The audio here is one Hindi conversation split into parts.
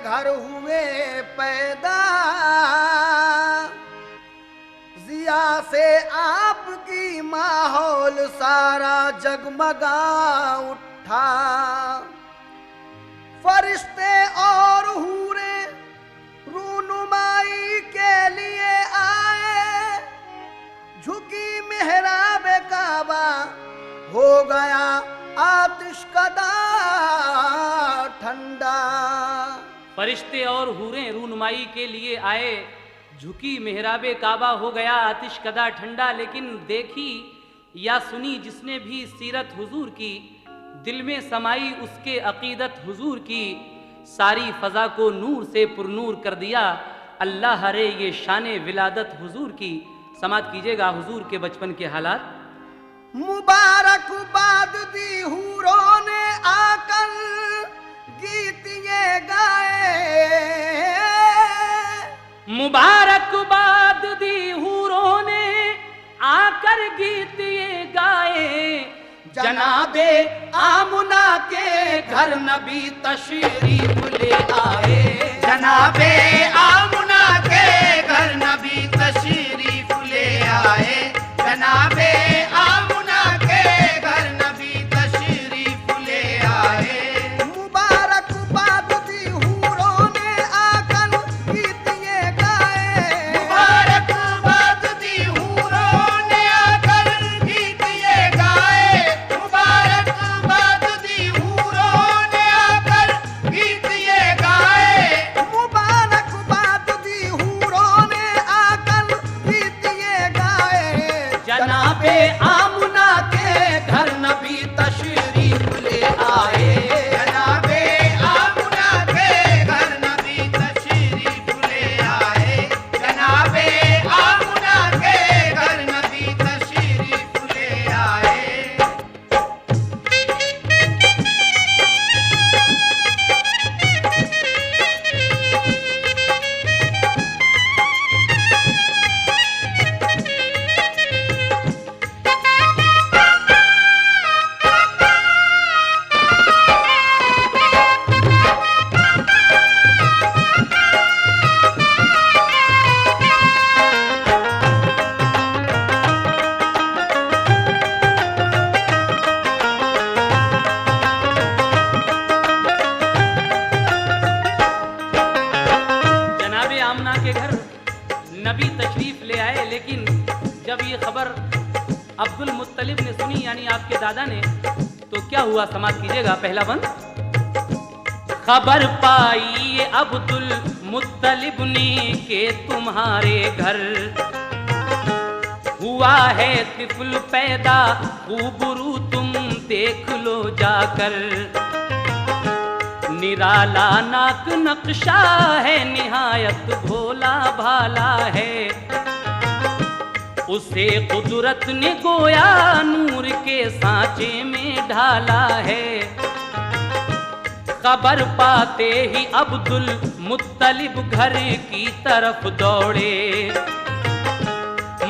घर हुए पैदा, जिया से आपकी माहौल सारा जगमगा उठा। फरिश्ते और हूरे रूनुमाई के लिए आए, झुकी मेहराब काबा हो गया आतिशकदा ठंडा। फरिश्ते और हूरें रूनुमाई के लिए आए, झुकी मेहराबे काबा हो गया आतिशकदा ठंडा। लेकिन देखी या सुनी जिसने भी सीरत हुजूर की, दिल में समाई उसके अकीदत हुजूर की, सारी फजा को नूर से पुरनूर कर दिया। अल्लाह हरे ये शाने विलादत हुजूर की। समात कीजिएगा हुजूर के बचपन के हालात। मुबारकबाद दी हूरों ने आकर गीत ये गाए, मुबारकबाद दी हूरों ने आकर गीत ये गाए। जनाबे आमुना के घर नबी तशरीफ ले आए, जनाबे आमुना के घर नबी तशरीफ ले आए, जनाबे आमुना के घर नबी तशरीफ ले आए। मुबारकबाद दी हूरों ने आकर गीत ये गाए, मुबारकबाद दी हूरों ने आकर गीत ये गाए, मुबारकबाद दी हूरों ने आकर गीत ये गाए, मुबारकबाद दी हूरों ने आकर गीत ये गाए। जनाबे आमुना के घर नबी तशरीफ ले आए, जनाबे आमुना के घर नबी तशरीफ ले आए, जनाबे आमुना के घर नबी तशरीफ ले आए। जनाबे आमना के घर नबी तशरीफ ले आए। लेकिन जब ये खबर अब्दुल मुत्तलिब ने सुनी, यानी आपके दादा ने, तो क्या हुआ? समाप्त कीजिएगा पहला बंद। खबर पाई अब्दुल मुत्तलिब ने के तुम्हारे घर हुआ है तिफल पैदा, खूबरू तुम देख लो जाकर। निराला नाक नक्शा है, निहायत भोला भाला है, उसे कुदरत ने गोया नूर के सांचे में ढाला है। खबर पाते ही अब्दुल मुत्तलिब घर की तरफ दौड़े,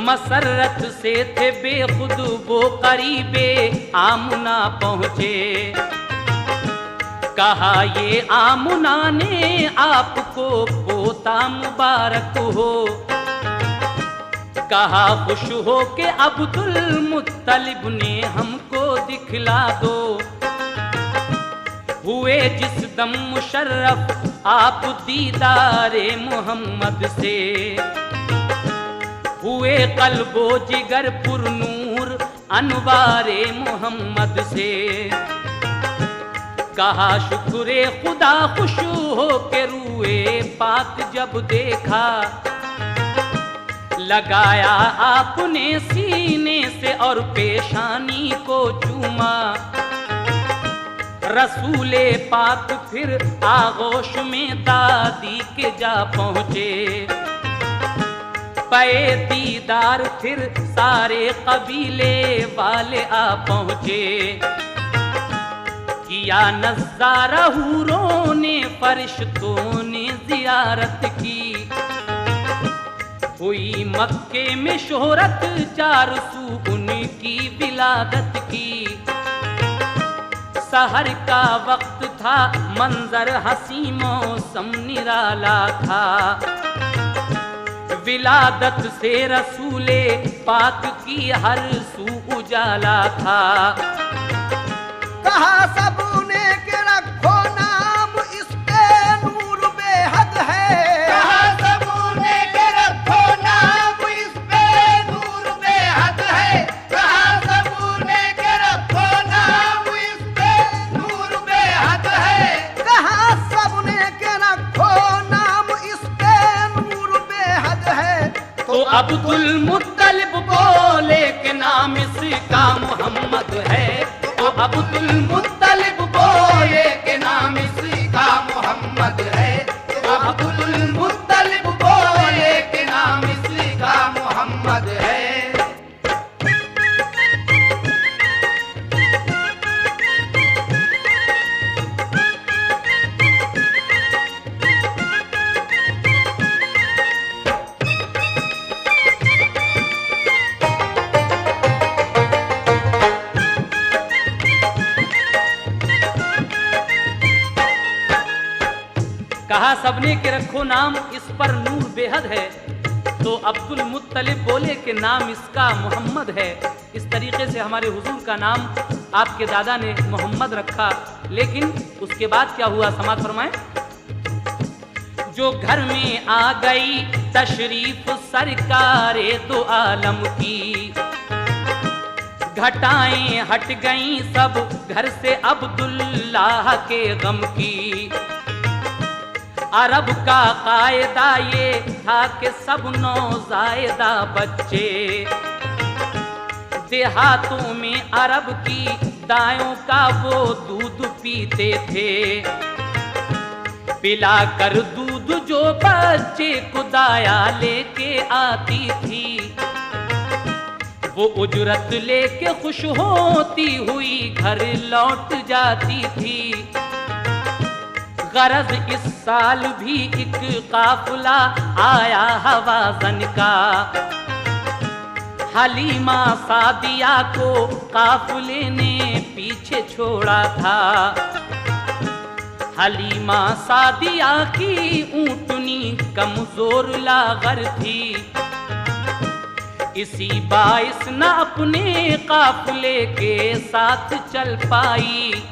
मसरत से थे बेखुद वो करीबे आमुना पहुँचे। कहा ये आमुना ने आपको पोता मुबारक हो, कहा खुश हो के अब्दुल मुत्तलिब ने हमको दिखला दो। हुए जिस दम मुशर्रफ आप दीदारे मोहम्मद से, हुए कल्बो जिगर पुरनूर अनवारे मोहम्मद से। कहा शुक्रे खुदा खुश हो के रूए पाक जब देखा, लगाया आपने सीने से और पेशानी को चूमा। रसूले पाक फिर आगोश में दादी के जा पहुँचे, पे दीदार फिर सारे कबीले वाले आ पहुँचे। किया नज़ारा हूरों ने फरिश्तों ने जियारत की, हुई मक्के में शोहरत चार सू उनकी विलादत की। सहर का वक्त था, मंजर हसी मौसम निराला था। विलादत से रसूले पाक की हर सू उजाला था। कहा सबने के रखो नाम, इस पे नूर बेहद है। कहा सबने के रखो नाम, इस पे नूर बेहद है। कहा सबने के रखो नाम, इस पे नूर बेहद है। कहा सबने के रखो नाम, इस पे नूर बेहद है। तो अब्दुल मुत्तलिब बोले के नाम इसका मोहम्मद है। तो अब्दुल मुत्तलिब बोले के नाम इसका मोहम्मद है। तो अब्दुल मुत्तलिब बोले के नाम इसका मोहम्मद है। कहा सबने के रखो नाम, इस पर नूर बेहद है। तो अब्दुल मुत्तलिब बोले कि नाम इसका मोहम्मद है। इस तरीके से हमारे हुजूर का नाम आपके दादा ने मोहम्मद रखा। लेकिन उसके बाद क्या हुआ, समात फरमाएं। जो घर में आ गई तशरीफ सरकारे दो आलम की, घटाएं हट गईं सब घर से अब्दुल्लाह के गम की। अरब का कायदा ये था कि सब नौज़ायदा बच्चे देहातों में अरब की दायों का वो दूध पीते थे। पिला कर दूध जो बच्चे को दाया लेके आती थी, वो उजरत लेके खुश होती हुई घर लौट जाती थी। गरज इस साल भी एक काफिला आया हवाज़न का, हलीमा सादिया को काफिले ने पीछे छोड़ा था। हलीमा सादिया की ऊँटनी कमजोर लागर थी, इसी बाइस न अपने काफिले के साथ चल पाई।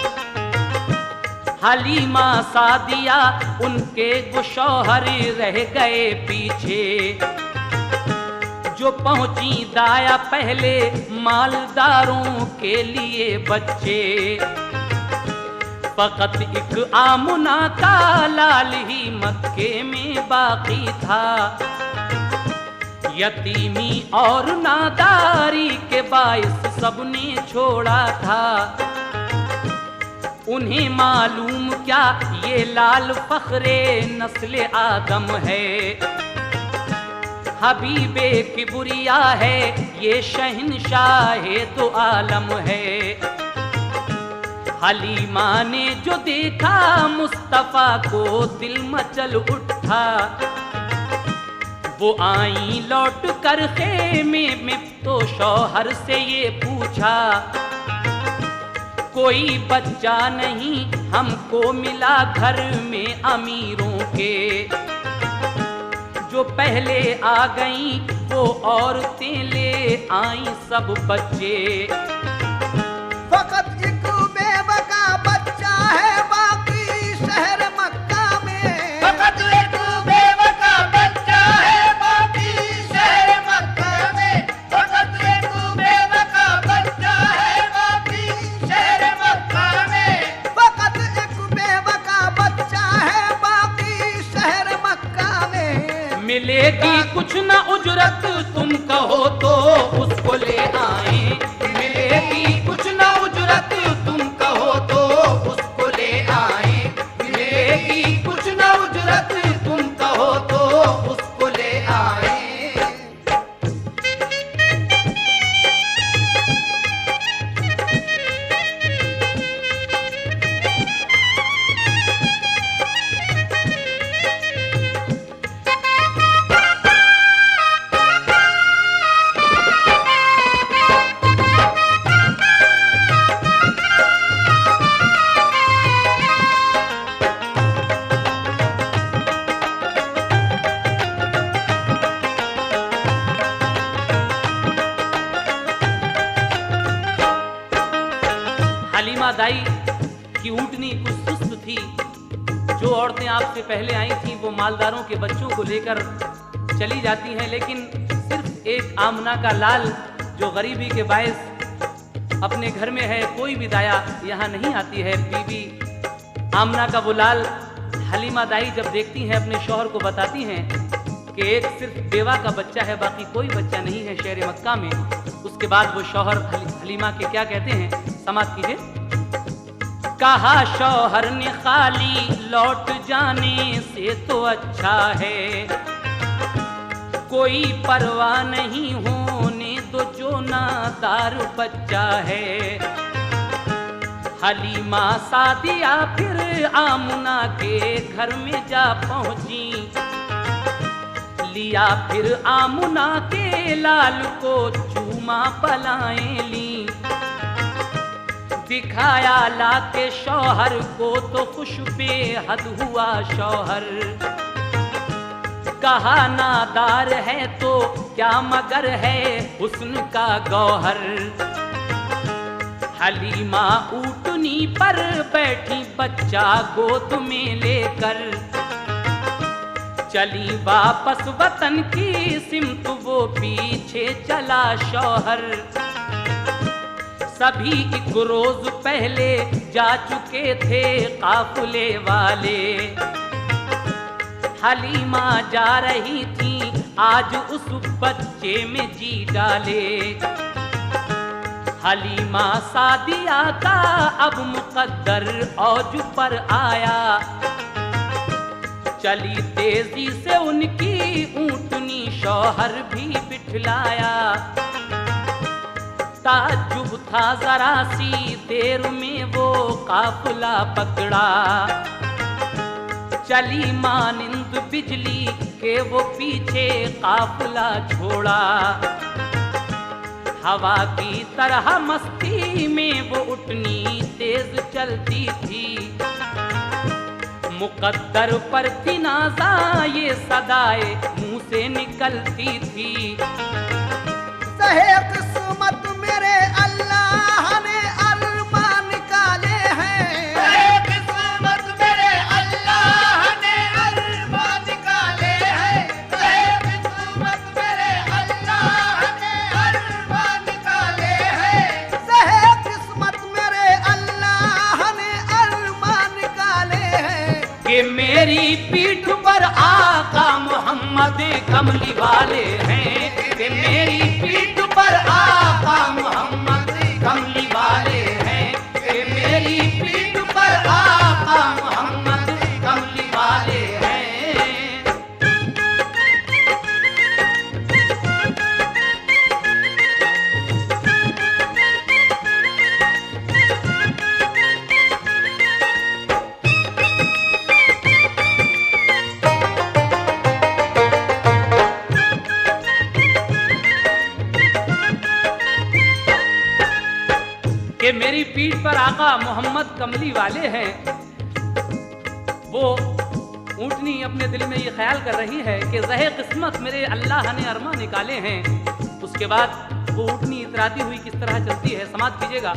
हलीमा सादिया उनके वो शौहर रह गए पीछे। जो पहुंची दाया पहले मालदारों के लिए बच्चे, फकत एक आमुना का लाल ही मक्के में बाकी था। यतीमी और नादारी के बाइस सबने छोड़ा था। उन्हें मालूम क्या ये लाल फखरे नस्ले आदम है, हबीबे किबरिया है, ये शहनशाहे दो आलम है। हलीमा ने जो देखा मुस्तफा को दिल मचल उठा। वो आई लौट कर खेमे में तो शौहर से ये पूछा, कोई बच्चा नहीं हमको मिला घर में अमीरों के। जो पहले आ गईं वो औरतें ले आई सब बच्चे। फकत एक बेबका बच्चा है बाकी शहर मक्का में। फकत एक बेबका बच्चा है बाकी शहर मक्का में। फकत एक बेबका बच्चा है बाकी शहर मक्का में। फकत एक बेबका बच्चा है बाकी शहर मक्का में। मिलेगी कुछ न उजरत तुम कहो तो उसको ले आए। मिलेगी कुछ न उजरत तुम कहो तो उसको ले आए। मिलेगी कुछ न उजरत तुम कहो तो उसको ले आए। दाई की ऊँटनी कुछ सुस्त थी। जो औरतें आपसे पहले आई थीं वो मालदारों के बच्चों को लेकर चली जाती हैं, लेकिन सिर्फ एक आमना का लाल जो गरीबी के बायस अपने घर में है, कोई भी दाया यहाँ नहीं आती है। बीबी आमना का वो लाल हलीमा दाई जब देखती हैं अपने शौहर को बताती हैं कि एक सिर्फ बेवा का बच्चा है, बाकी कोई बच्चा नहीं है शहर मक्का में। उसके बाद वो शौहर हलीमा के क्या कहते हैं, समाप्त कीजिए। कहा शौहर ने खाली लौट जाने से तो अच्छा है, कोई परवाह नहीं होने दो जो नादार बच्चा है। हलीमा सादिया फिर आमुना के घर में जा पहुंची, लिया फिर आमुना के लाल को चूमा पलाएं ली। दिखाया लाके शौहर को तो खुश बेहद हुआ शौहर, कहा नादार है तो क्या मगर है हुस्न का गौहर। हलीमा ऊँटनी पर बैठी बच्चा गोद में लेकर, चली वापस वतन की सिमत वो पीछे चला शौहर। सभी एक रोज पहले जा चुके थे काफिले वाले, हलीमा जा रही थी आज उस बच्चे में जी डाले। हलीमा सादिया का अब मुकद्दर औज पर आया, चली तेजी से उनकी ऊँटनी शौहर भी बिठलाया। ताज्जुब था जरा सी देर में वो काफिला पकड़ा, चली मानिंद बिजली के वो पीछे काफिला छोड़ा। हवा की तरह मस्ती में वो उठनी तेज चलती थी, मुकद्दर पर तिनाज़ा ये सदाए मुंह से निकलती थी। सहे किस्मत मेरे अल्लाह ने अरमान निकाले हैं, सहे किस्मत मेरे अल्लाह ने अरमान निकाले हैं, सहे किस्मत मेरे अल्लाह ने अरमान निकाले हैं, सहे किस्मत मेरे अल्लाह ने अरमान निकाले हैं। कि मेरी पीठ पर आका मोहम्मद कमली वाले हैं, कि मेरी पीठ पर आका मोहम्मद कमली वाले हैं, कि मेरी पीठ पर आका मोहम्मद कमली वाले हैं। कि मेरी पीठ पर आका मोहम्मद कमली वाले हैं। वो ऊँटनी अपने दिल में ये ख्याल कर रही है कि ज़हे किस्मत मेरे अल्लाह ने अरमा निकाले हैं। उसके बाद वो ऊँटनी इतराती हुई किस तरह चलती है, समाप्त कीजिएगा।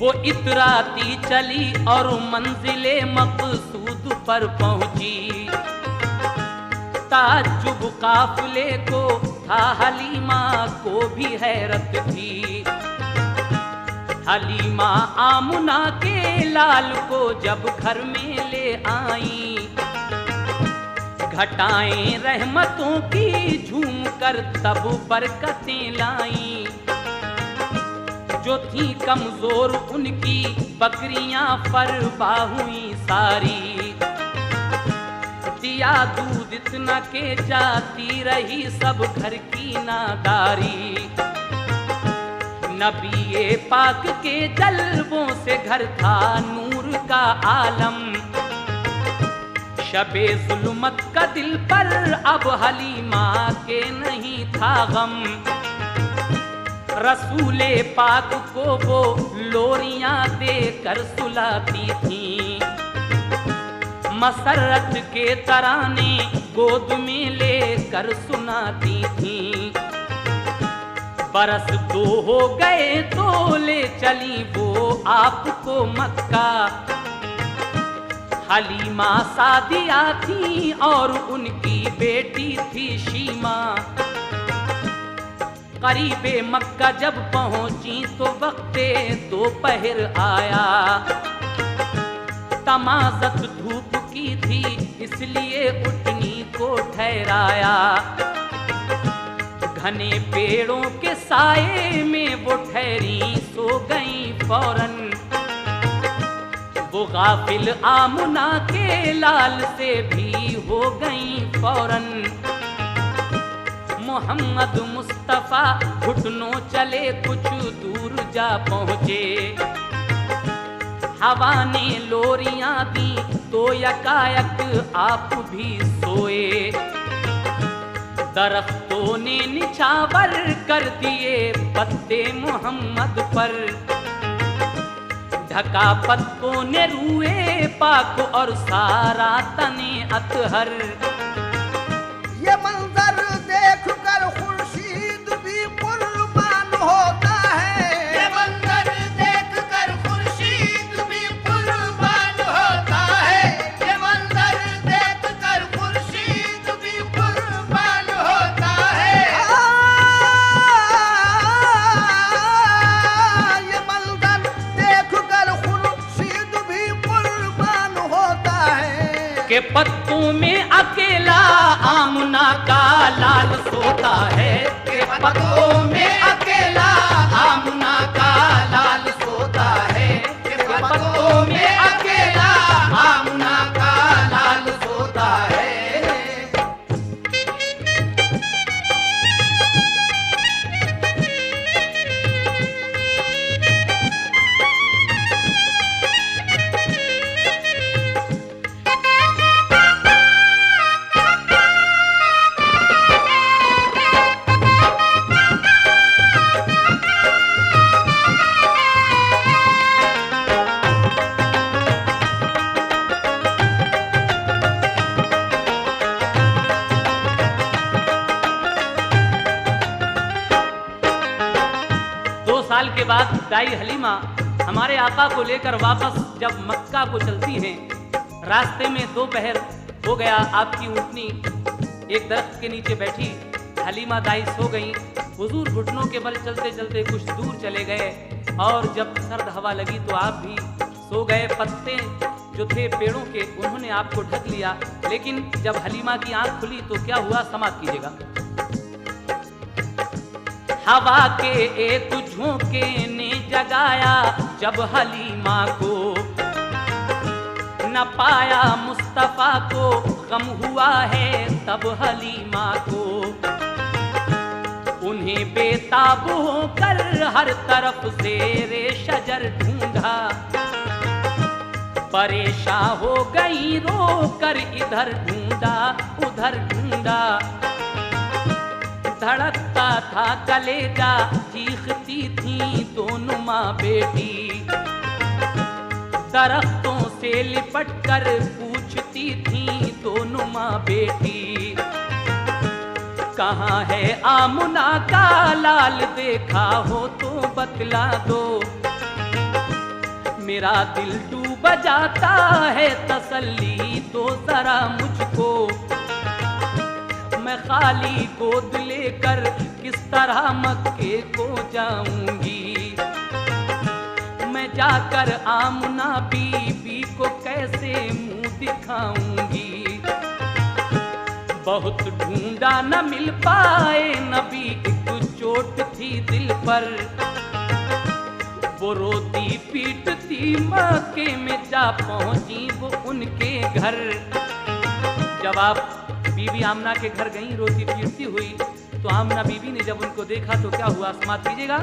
वो इतराती चली और मंजिले मकसूद पर पहुंची, ताज्जुब काफिले को था हलीमा को भी हैरत थी। हलीमा आमुना के लाल को जब घर में ले आई, घटाएं रहमतों की झूम कर तब बरकतें लाई। जो थी कमजोर उनकी बकरियां फरबा हुई सारी, दिया दूध इतना के जाती रही सब घर की नादारी। नबी पाक के जलवों से घर था नूर का आलम, शबे जुल्मत का दिल पर अब हलीमा के नहीं था गम। रसूले पाक को वो लोरियां देकर सुलाती थीं, मसरत के तराने गोद में लेकर सुनाती थीं। बरस 2 हो गए तो ले चली वो आपको मक्का। हलीमा सादिया थी और उनकी बेटी थी शीमा। करीबे मक्का जब पहुंची तो वक्ते दोपहर आया। तमाज़त धूप की थी इसलिए उठनी को ठहराया। घने पेड़ों के साए में वो ठहरी सो गई फौरन। वो गाफिल आमुना के लाल से भी हो गई फौरन। मोहम्मद मुस्तफा घुटनों चले कुछ दूर जा पहुँचे। हवा ने लोरियां दी तो यकायक आप भी सोए। दरख्तों ने निछावर कर दिए पत्ते मोहम्मद पर। ढका पत्तों ने रूए पाक और सारा तने अतहर। ये मंजर देख कर खुर्शीद भी कुर्बान होता है। ये मंजर देख कर खुर्शीद भी कुर्बान होता है। ये मंजर देख कर खुर्शीद भी कुर्बान होता है। ये मंजर देख कर खुर्शीद भी कुर्बान होता है। के पत्तों में अकेला आमना का लाल सोता है। के पत्तों में अकेला आमना का लाल सोता है। के पत्तों में अकेला आमना का लाल सोता है। के बाद दाई हलीमा हमारे आका को लेकर वापस जब मक्का को चलती हैं, रास्ते में दोपहर हो गया। आपकी ऊँटनी एक दरख्त के नीचे बैठी। हलीमा दाई सो गई। हुजूर घुटनों के बल चलते चलते कुछ दूर चले गए और जब सर्द हवा लगी तो आप भी सो गए। पत्ते जो थे पेड़ों के उन्होंने आपको ढक लिया। लेकिन जब हलीमा की आंख खुली तो क्या हुआ, समाप्त कीजिएगा। हवा के एक झोंके ने जगाया जब हलीमा को। न पाया मुस्तफा को गम हुआ है तब हलीमा को। उन्हें बेताब होकर हर तरफ से रे शजर ढूंढा। परेशान हो गई रो कर इधर ढूंढा उधर ढूंढा। धड़कता था कलेजा चीखती थी दोनों माँ बेटी। दरख्तों से लिपट कर पूछती थी दोनों माँ बेटी। कहाँ है आमुना का लाल, देखा हो तो बतला दो। मेरा दिल डूब जाता है, तसल्ली दो जरा मुझको। मैं खाली गोद लेकर किस तरह मक्के को जाऊंगी। मैं जाकर आमना बीबी को कैसे मुंह दिखाऊंगी। बहुत ढूंढा न मिल पाए नबी, एक चोट थी दिल पर। वो रोती पीटती मक्के में जा पहुंची वो उनके घर। जब आप बीबी आमना के घर गई रोती पीटती हुई तो आमना बीबी ने जब उनको देखा तो क्या हुआ, समाप्त कीजिएगा।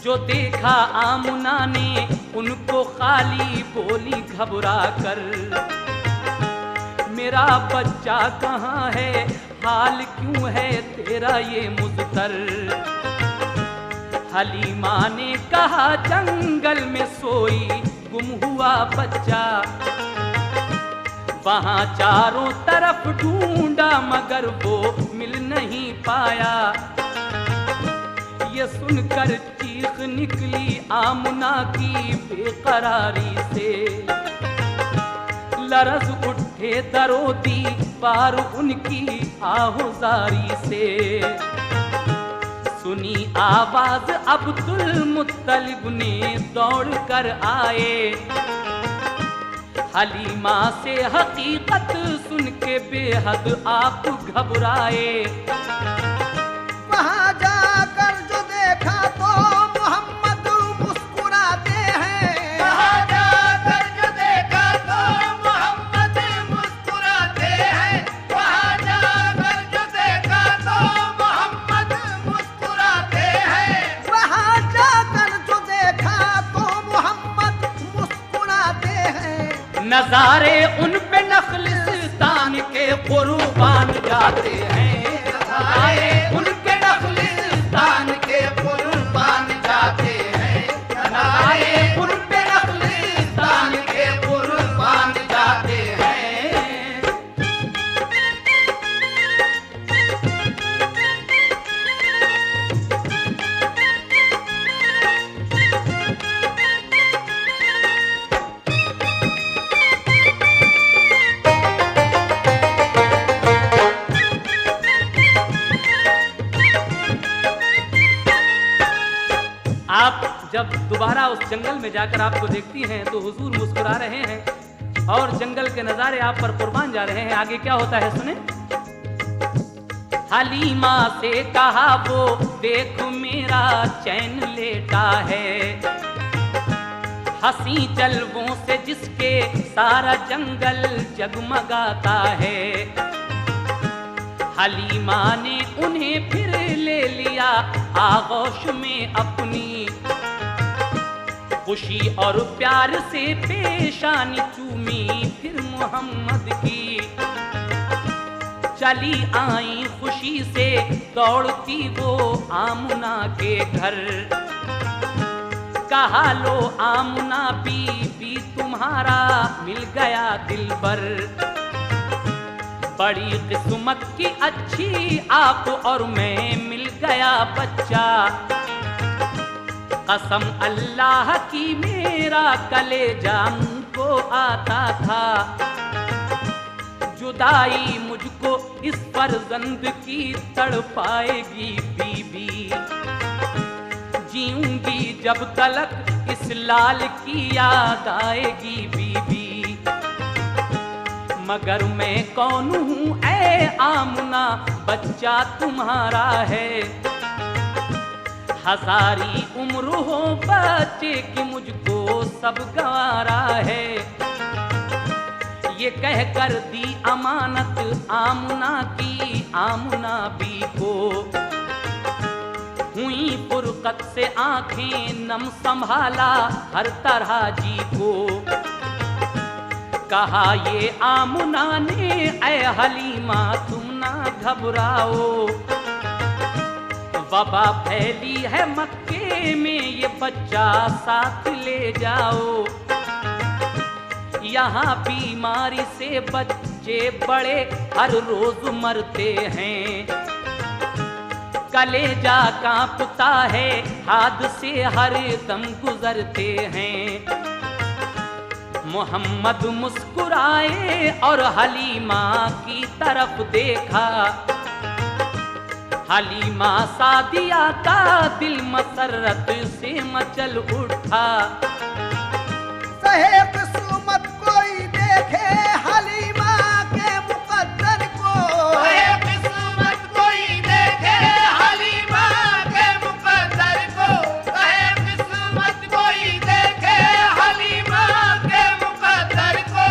जो देखा आमना ने उनको खाली बोली घबरा कर। मेरा बच्चा कहाँ है, हाल क्यों है तेरा ये मुज़तर। हलीमा ने कहा जंगल में सोई गुम हुआ बच्चा। वहाँ चारों तरफ ढूंढा मगर वो मिल नहीं पाया। ये सुनकर चीख निकली आमना की बेकरारी से। लरज उठे दरोदी पार उनकी आहुजारी से। सुनी आवाज अब्दुल मुत्तलिब ने दौड़ कर आए। हलीमा से हकीकत सुन के बेहद आप घबराए। वहाँ जाकर जो देखा तो मोहम्मद मुस्कुराते हैं। वहाँ जाकर जो देखा तो मोहम्मद मुस्कुराते हैं। वहाँ जाकर जो देखा तो मोहम्मद मुस्कुराते हैं। वहाँ जाकर जो देखा तो मोहम्मद मुस्कुराते हैं। नजारे उन पे नखलिस्तान के कुर्बान जाते हैं। नजारे उनके नखलिस्तान के कुर्बान जाते हैं। नजारे उन पे नखलिस्तान के कुर्बान जाते हैं। आप जब दोबारा उस जंगल में जाकर आपको देखती हैं तो हुजूर मुस्कुरा रहे हैं और जंगल के नजारे आप पर कुर्बान जा रहे हैं। आगे क्या होता है सुने। हलीमा से कहा वो देख मेरा चैन लेटा है। हंसी जलवों से जिसके सारा जंगल जगमगाता है। हलीमा ने उन्हें फिर ले लिया आगोश में अपनी। खुशी और प्यार से पेशानी चूमी फिर मोहम्मद की। चली आई खुशी से दौड़ती वो आमना के घर। कहा लो आमना बीबी तुम्हारा मिल गया दिलबर। बड़ी किस्मत की अच्छी आप और मैं मिल गया बच्चा। कसम अल्लाह की मेरा कलेजा मुझको आता था। जुदाई मुझको इस फर्जंद की तड़पाएगी बीबी। जीऊंगी जब तलक इस लाल की याद आएगी बीबी। मगर मैं कौन हूँ ऐ आमना बच्चा तुम्हारा है। हजारी उम्र हो बच्चे की मुझको सब गवारा है। ये कह कर दी अमानत आमना की आमना बी को। हुई फुरकत से आंखें नम संभाला हर तरह जी को। कहा ये आमना ने ऐ हलीमा तुम ना घबराओ। वबा फैली है मक्के में ये बच्चा साथ ले जाओ। यहाँ बीमारी से बच्चे बड़े हर रोज मरते हैं। कलेजा कांपता है हादसे हर दम गुजरते हैं। मोहम्मद मुस्कुराए और हलीमा की तरफ देखा। हलीमा सादिया का दिल मसरत से मचल उठा। सहे किस्मत कोई देखे हलीमा के मुकद्दर को। सहे किस्मत कोई देखे हलीमा के मुकद्दर को। सहे किस्मत कोई देखे हलीमा के मुकद्दर को।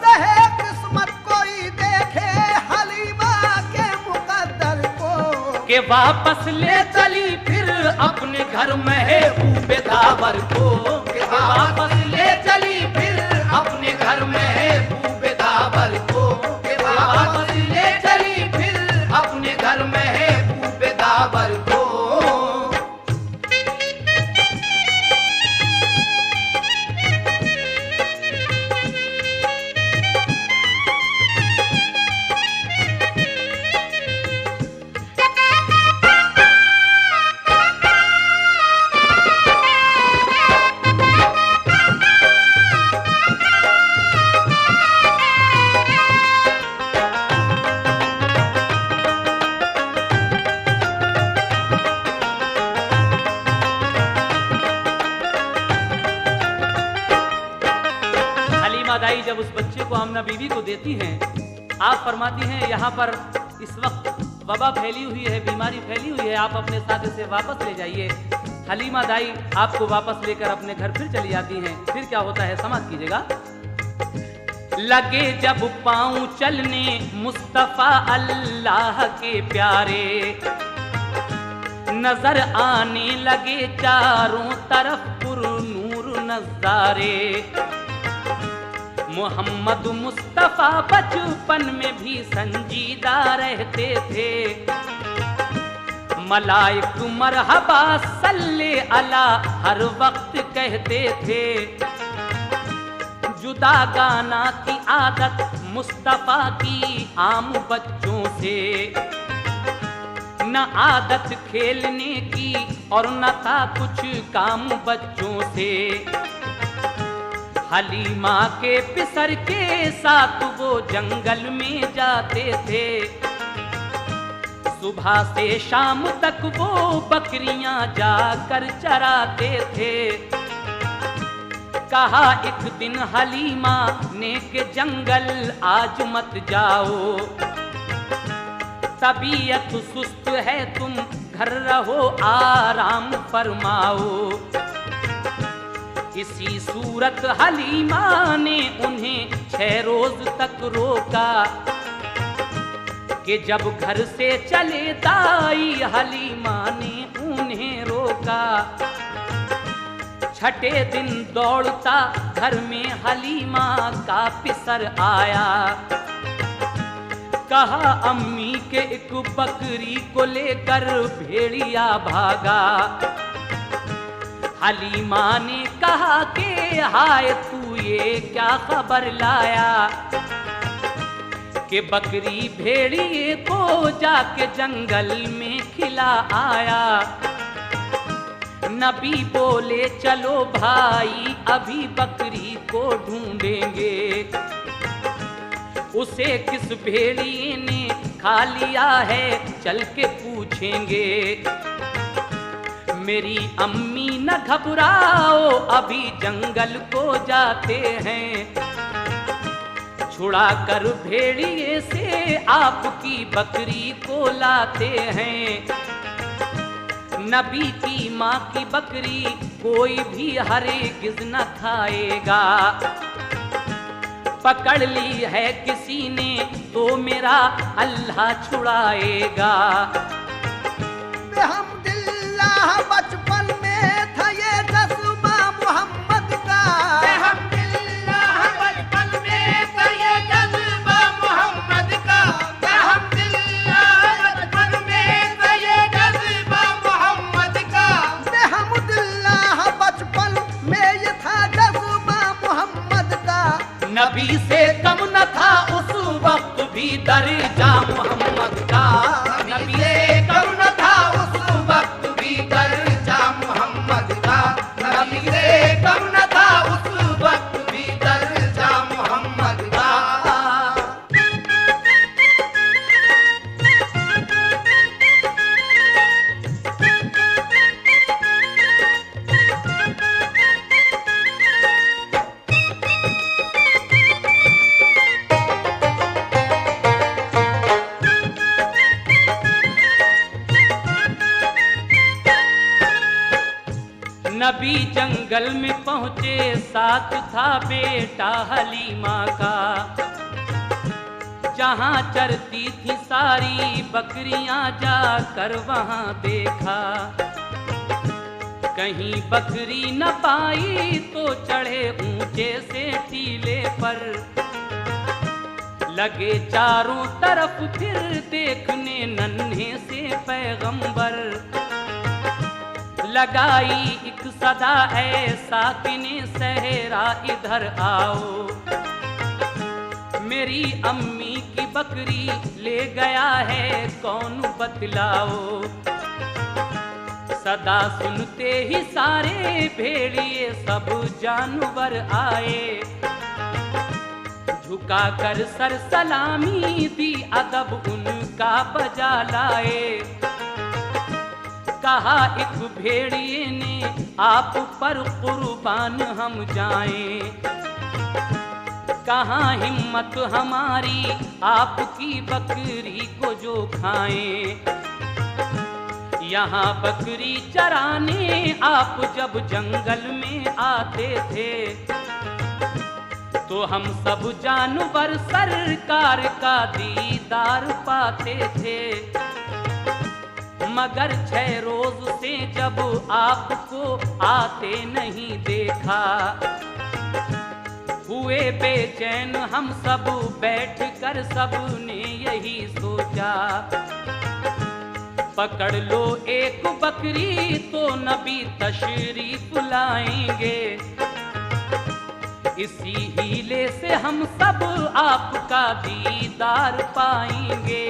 सहे किस्मत कोई देखे हलीमा के मुकद्दर को। के वापस ले चली फिर अपने घर महबूब दावर को। के वापस ले चली फिर अपने घर महबूब दावर को। के वापस ले चली फिर अपने घर महबूब दावर को। आमना बीवी को देती हैं। आप फरमाती हैं यहाँ पर इस वक्त वबा फैली हुई है, बीमारी फैली हुई है, आप अपने साथ इसे वापस ले जाइए। हलीमा दाई आपको वापस लेकर अपने घर फिर चली जाती हैं। फिर क्या होता है समाप्त कीजिएगा। लगे जब पाँव चलने मुस्तफा अल्लाह के प्यारे, नजर आने लगे चारों तरफ पुरनूर नजारे। मोहम्मद मुस्तफा बचपन में भी संजीदा रहते थे, मलाइक मरहबा सल्ले अला हर वक्त कहते थे। जुदा गाना की आदत मुस्तफा की आम बच्चों से, न आदत खेलने की और न था कुछ काम बच्चों से। हलीमा के पिसर के साथ वो जंगल में जाते थे, सुबह से शाम तक वो बकरियां जाकर चराते थे। कहा एक दिन हलीमा ने के जंगल आज मत जाओ, तबीयत सुस्त है तुम घर रहो आराम फरमाओ। इसी सूरत हलीमा ने उन्हें 6 रोज तक रोका, कि जब घर से चले दाई हलीमा ने उन्हें रोका। छठे दिन दौड़ता घर में हलीमा का पिसर आया, कहा अम्मी के एक बकरी को लेकर भेड़िया भागा। हलीमा ने कहा कि हाय तू ये क्या खबर लाया, कि बकरी भेड़िए को जाके जंगल में खिला आया। नबी बोले चलो भाई अभी बकरी को ढूंढेंगे, उसे किस भेड़िए ने खा लिया है चल के पूछेंगे। मेरी अम्मी न घबराओ अभी जंगल को जाते हैं, छुड़ा कर भेड़िए से आपकी बकरी को लाते हैं। नबी की माँ की बकरी कोई भी हरगिज़ न खाएगा, पकड़ ली है किसी ने तो मेरा अल्लाह छुड़ाएगा। बेहम्दिल्लाह बचपन में था ये जज्बा मोहम्मद का, बेहम्दिल्लाह बचपन में था ये जज्बा मोहम्मद का, बेहम्दिल्लाह बचपन में था ये जज्बा मोहम्मद का। बेहम्दिल्लाह बचपन में ये था जज्बा मोहम्मद का। नबी से कम न था उस वक्त भी दर्जा मोहम्मद का, नबी से कम न था उस वक्त भी दर्जा मोहम्मद का, नबी से कम न था उस वक्त भी दर्जा मोहम्मद का। नबी जंगल में पहुँचे साथ था बेटा हलीमा का, जहाँ चरती थी सारी बकरियां जाकर वहाँ देखा। कहीं बकरी न पाई तो चढ़े ऊंचे से टीले पर, लगे चारों तरफ फिर देखने नन्हे से पैगंबर। लगाई एक सदा ऐसा किने सहरा इधर आओ, मेरी अम्मी की बकरी ले गया है कौन बतलाओ। सदा सुनते ही सारे भेड़िए सब जानवर आए, झुका कर सर सलामी दी अदब उनका बजा लाए। कहा एक भेड़िए ने आप पर कुर्बान हम जाएं, कहाँ हिम्मत हमारी आपकी बकरी को जो खाएं। यहाँ बकरी चराने आप जब जंगल में आते थे तो हम सब जानवर सरकार का दीदार पाते थे। मगर 6 रोज से जब आपको आते नहीं देखा, हुए बेचैन हम सब बैठकर सबने यही सोचा, पकड़ लो एक बकरी तो नबी तशरीफ लाएंगे। इसी हीले से हम सब आपका दीदार पाएंगे।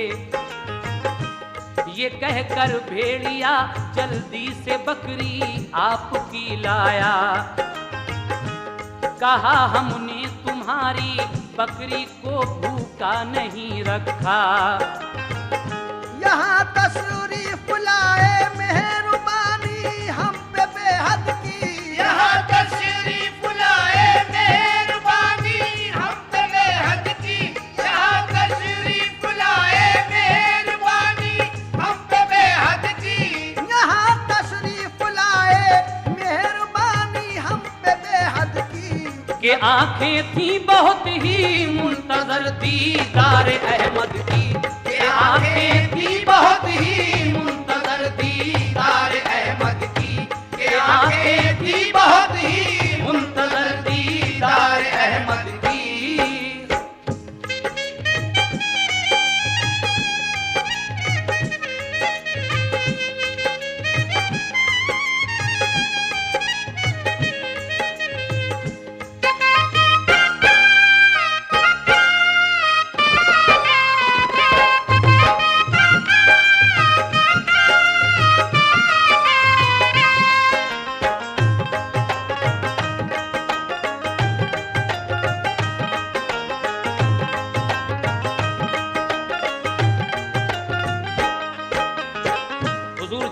ये कहकर भेड़िया जल्दी से बकरी आपकी लाया। कहा हमने तुम्हारी बकरी को भूखा नहीं रखा। यहाँ तशरीफ लाए मेहरबानी हम पे बेहद की। यहाँ तशरीफ लाए मेहरबानी हम पे बेहद की। यहाँ तशरीफ लाए मेहरबानी हम पे बेहद की। यहाँ तशरीफ लाए मेहरबानी हम पे बेहद की। कि आंखें थी बहुत ही मुंतजर दीदार अहमद की। आंखें थी बहुत ही मुंतजर दीदार अहमद की। के आंखें थी बहुत ही मुंतजर दीदार अहमद की।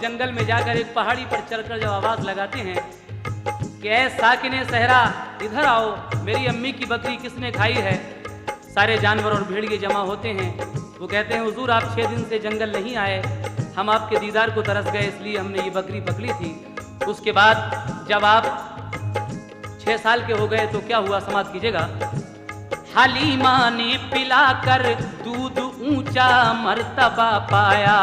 जंगल में जाकर एक पहाड़ी पर चढ़कर जब आवाज लगाते हैं कि ऐ साकिने सहरा इधर आओ, मेरी अम्मी की बकरी किसने खाई है। सारे जानवर और भेड़िए जमा होते हैं। वो कहते हैं हुजूर आप 6 दिन से जंगल नहीं आए, हम आपके दीदार को तरस गए इसलिए हमने ये बकरी पकड़ी थी। उसके बाद जब आप 6 साल के हो गए तो क्या हुआ समाप्त कीजिएगा। हलीमा ने पिलाकर दूध ऊंचा मर्तबा पाया।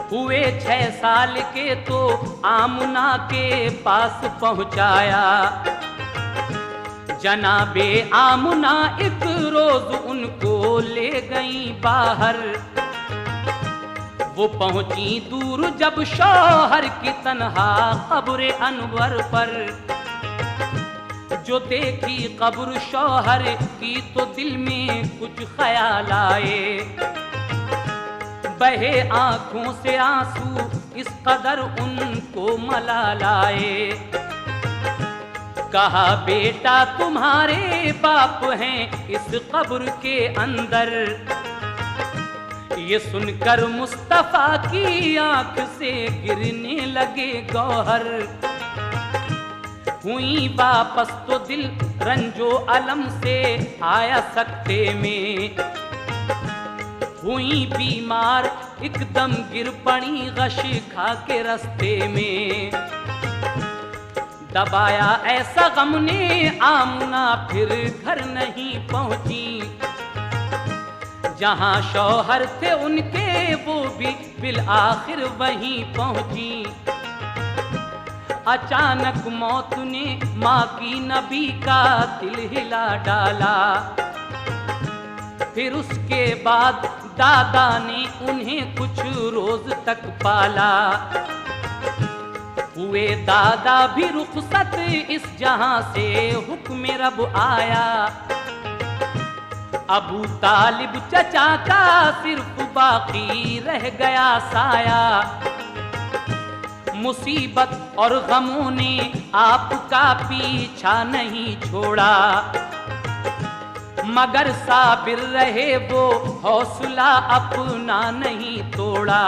हुए 6 साल के तो आमुना के पास पहुंचाया। जनाबे आमुना एक रोज उनको ले गई बाहर। वो पहुंची दूर जब शौहर की तन्हा कब्र अनवर पर। जो देखी कब्र शौहर की तो दिल में कुछ ख्याल आए। बहे आंखों से आंसू इस कदर उनको मलाल आए। कहा बेटा तुम्हारे बाप हैं इस कब्र के अंदर। ये सुनकर मुस्तफा की आंख से गिरने लगे गौहर। हुई वापस तो दिल रंजो अलम से आया सकते में। हुई बीमार एकदम गिर पड़ी गश खा के रास्ते में। दबाया ऐसा गम ने आमुना फिर घर नहीं पहुंची। जहां शौहर थे उनके वो भी बिल आखिर वहीं पहुंची। अचानक मौत ने माँ की नबी का दिल हिला डाला। फिर उसके बाद दादा ने उन्हें कुछ रोज तक पाला। हुए दादा भी रुखसत इस जहां से हुक्म रब आया। अबू तालिब चचा का सिर्फ बाकी रह गया साया। मुसीबत और गमों ने आपका पीछा नहीं छोड़ा। मगर साबिर रहे वो हौसला अपना नहीं तोड़ा।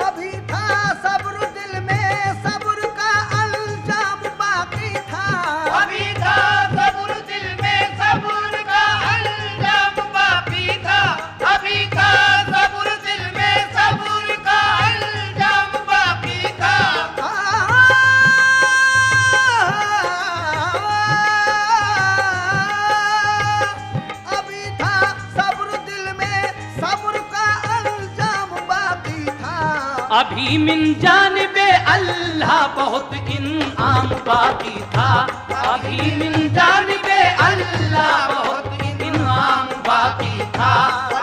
अभी था सब्र दिल में, सब्र का अल्जाम बाकी था। अभी था अभी मिन जानिबे अल्लाह बहुत इनाम बाकी था, अभी मिन जानिबे अल्लाह बहुत इनाम बाकी था,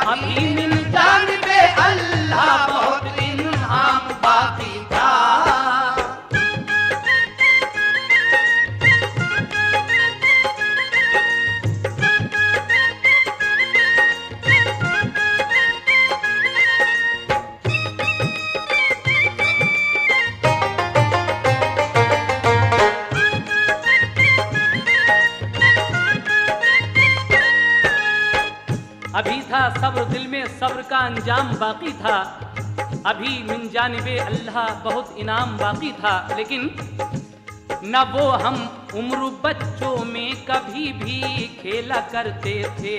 अभी मिन जानिबे अल्लाह बहुत इनाम बाकी था। अभी था सब्र, दिल में सब्र का अंजाम बाकी था, अभी मिन जानिबे अल्लाह बहुत इनाम बाकी था। लेकिन न वो हम उम्र बच्चों में कभी भी खेला करते थे,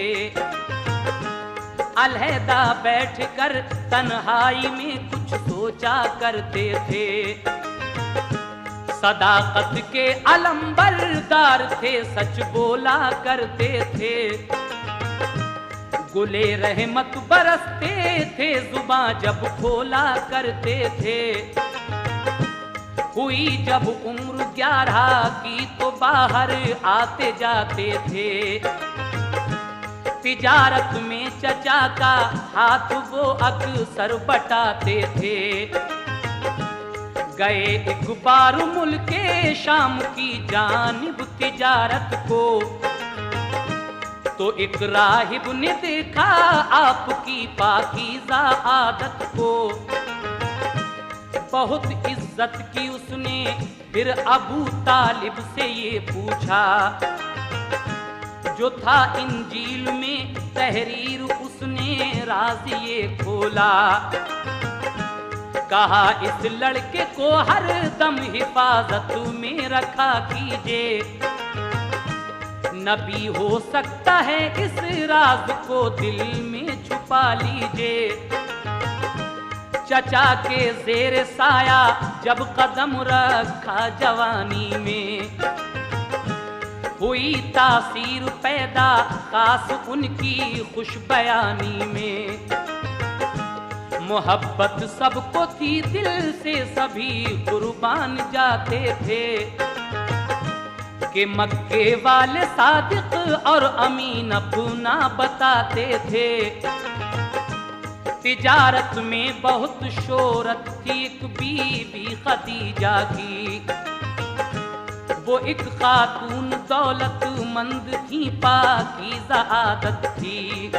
अलहदा बैठकर तन्हाई में कुछ सोचा करते थे, सदाकत के अलंबरदार थे, सच बोला करते थे, गुले रहमत बरसते थे, जुबां जब खोला करते थे। हुई जब उम्र 11 की तो बाहर आते जाते थे, तिजारत में चचा का हाथ वो अक्सर बटाते थे। गए एक बार मुल्के शाम की जानिब तिजारत को, तो एक राहिब ने देखा आपकी पाकीज़ा आदत को, बहुत इज्जत की उसने फिर अबू तालिब से ये पूछा, जो था इंजील में तहरीर उसने राज ये खोला, कहा इस लड़के को हर दम हिफाजत में रखा कीजिए, नबी हो सकता है इस राज को दिल में छुपा लीजिए। चचा के जेर साया जब कदम रखा जवानी में, हुई तासीर पैदा खास उनकी खुश बयानी में। मोहब्बत सबको थी दिल से, सभी कुर्बान जाते थे, कि मक्के वाले सादिक और अमीन अपना बताते थे। तिजारत में बहुत शोहरत थी एक बीबी खदीजा की, वो एक खातून दौलतमंद थी, पाकीज़ा आदत थी,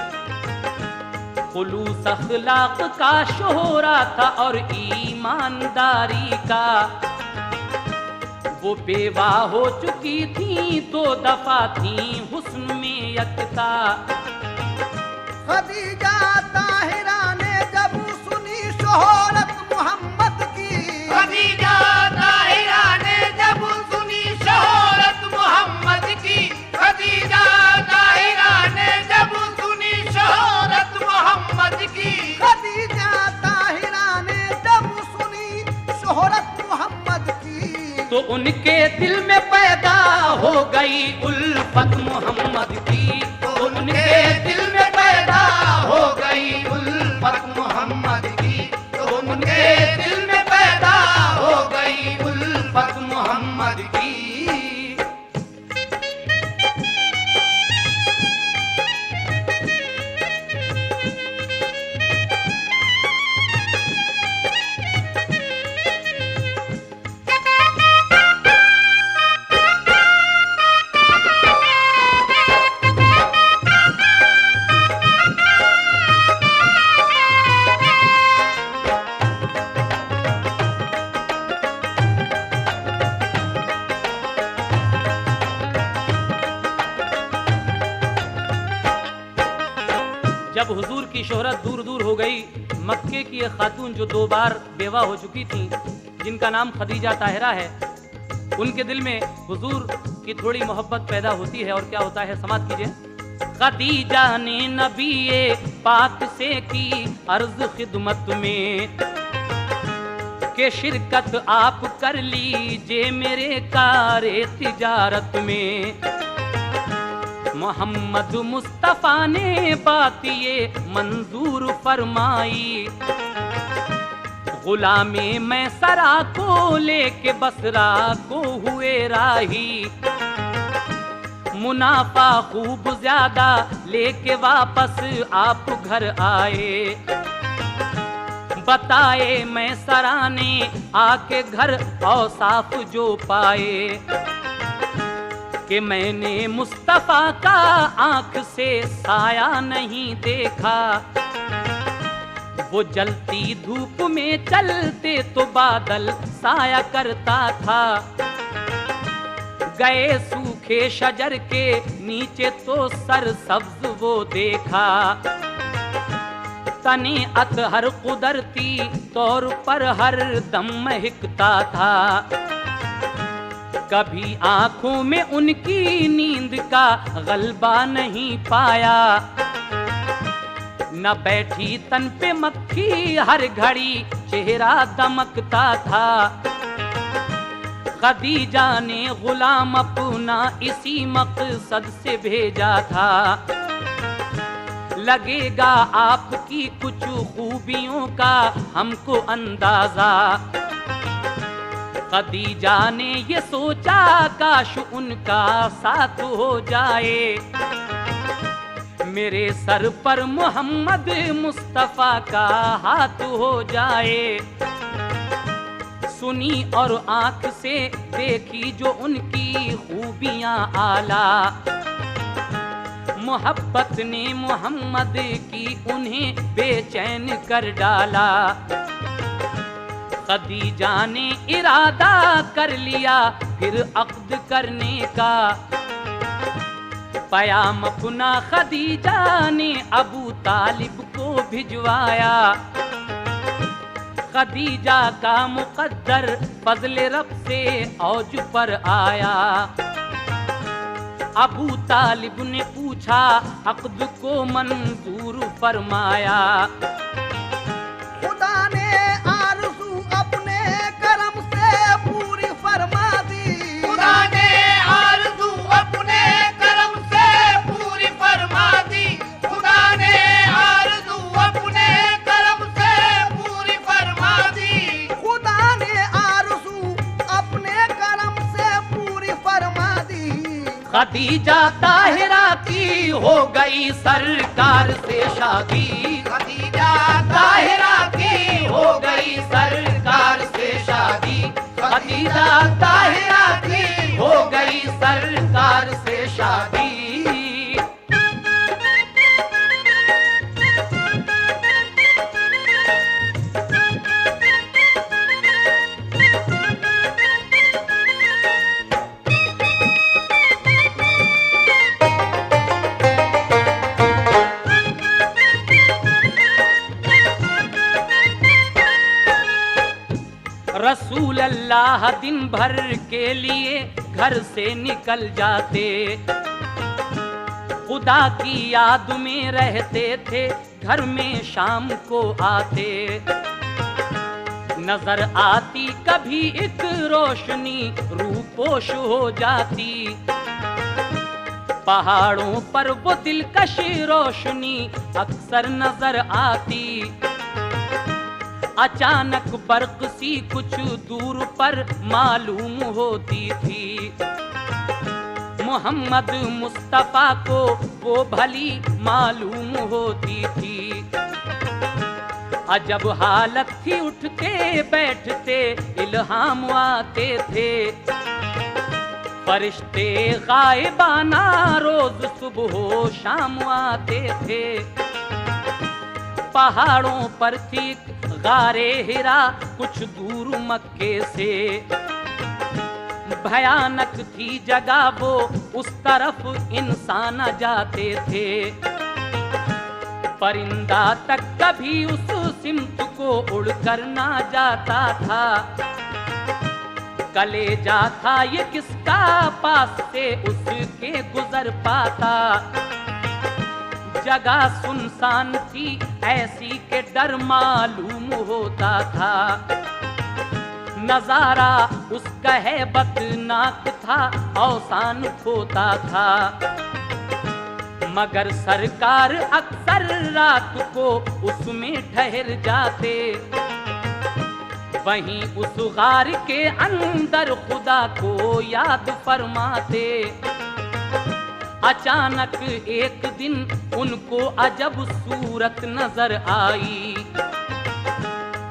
खुलूस अखलाक का शोहरा था और ईमानदारी का। वो बेवा हो चुकी थी, 2 दफा थी हुस्न में यकता। खदीजा ताहिरा ने जब सुनी शोहरत मोहम्मद की, खदीजा ताहिरा ने जब सुनी शोहरत मोहम्मद की, खदीजा ताहिरा ने जब सुनी शोहरत मोहम्मद की, खदीजा ताहिरा ने जब सुनी शोहरत मोहम्मद की, तो उनके दिल में पैदा हो गई उल्फत मोहम्मद की, तो उनके दिल में पैदा हो गई उल्फत मोहम्मद की, तो उनके दिल में पैदा हो गई उल्फत मोहम्मद की। जब हुजूर की शोहरत दूर दूर हो गई, मक्के की एक खातून जो 2 बार बेवा हो चुकी थी, जिनका नाम खदीजा ताहिरा है, उनके दिल में हुजूर की थोड़ी मोहब्बत पैदा होती है। और क्या होता है, समाप्त कीजिए। खदीजा ने नबी पाक से की अर्ज खिदमत में, के शिरकत आप कर लीजिए मेरे कारे तिजारत में। मोहम्मद मुस्तफ़ा ने बात ये मंजूर फरमाई, गुलामे मैं सरा को लेके बसरा को हुए राही, मुनाफा खूब ज्यादा लेके वापस आप घर आए। बताए मैं सराने आके घर औसाफ जो पाए, कि मैंने मुस्तफा का आंख से साया नहीं देखा। वो जलती धूप में चलते तो बादल साया करता था, गए सूखे शजर के नीचे तो सरसब्ज वो देखा। तने अतहर कुदरती तौर पर हर दम महकता था, कभी आंखों में उनकी नींद का गलबा नहीं पाया। न बैठी तन पे मक्खी हर घड़ी चेहरा दमकता था। खदीजा ने गुलाम अपना इसी मकसद से भेजा था, लगेगा आपकी कुछ खूबियों का हमको अंदाजा। खदीजा ने ये सोचा काश उनका साथ हो जाए, मेरे सर पर मोहम्मद मुस्तफा का हाथ हो जाए। सुनी और आंख से देखी जो उनकी खूबियां आला, मोहब्बत ने मोहम्मद की उन्हें बेचैन कर डाला। खदीजा ने इरादा कर लिया फिर अक्द करने का, पयाम अपना खदीजा ने अबू तालिब को भिजवाया। खदीजा का मुकद्दर फजल रब से औज पर आया। अबू तालिब ने पूछा अक्द को मंजूर फरमाया। खुदा ने आरज़ू अपने करम से पूरी फरमा दी, खुदा ने आरज़ू अपने करम से पूरी फरमा दी, खुदा ने आरज़ू अपने करम से पूरी फरमा दी, खुदा ने आरज़ू अपने करम से पूरी फरमा दी। खदीजा ताहिरा की हो गई सरकार से शादी, खदीजा ताहिरा की हो गई सरकार से शादी। खदीजा ताहिरा की हो गई सरकार से शादी। रसूल अल्लाह दिन भर के लिए घर से निकल जाते, खुदा की याद में रहते थे, घर में शाम को आते। नजर आती कभी एक रोशनी रूपोश हो जाती, पहाड़ों पर वो दिलकश रोशनी अक्सर नजर आती। अचानक बर्क सी कुछ दूर पर मालूम होती थी, मोहम्मद मुस्तफा को वो भली मालूम होती थी। अजब हालत थी, उठते बैठते इल्हाम आते थे, फरिश्ते गायबाना रोज सुबह शाम आते थे। पहाड़ों पर थी गारे हिरा कुछ दूर मक्के से, भयानक थी जगह वो उस तरफ इंसान जाते थे। परिंदा तक कभी उस सिमत को उड़कर ना जाता था। कलेजा था ये किसका पास से उसके गुजर पाता। जगह सुनसान थी ऐसी के डर मालूम होता था। नजारा उसका हैबतनाक था, औसान खोता था। मगर सरकार अक्सर रात को उसमें ठहर जाते। वहीं उस गार के अंदर खुदा को याद फरमाते। अचानक एक दिन उनको अजब सूरत नजर आई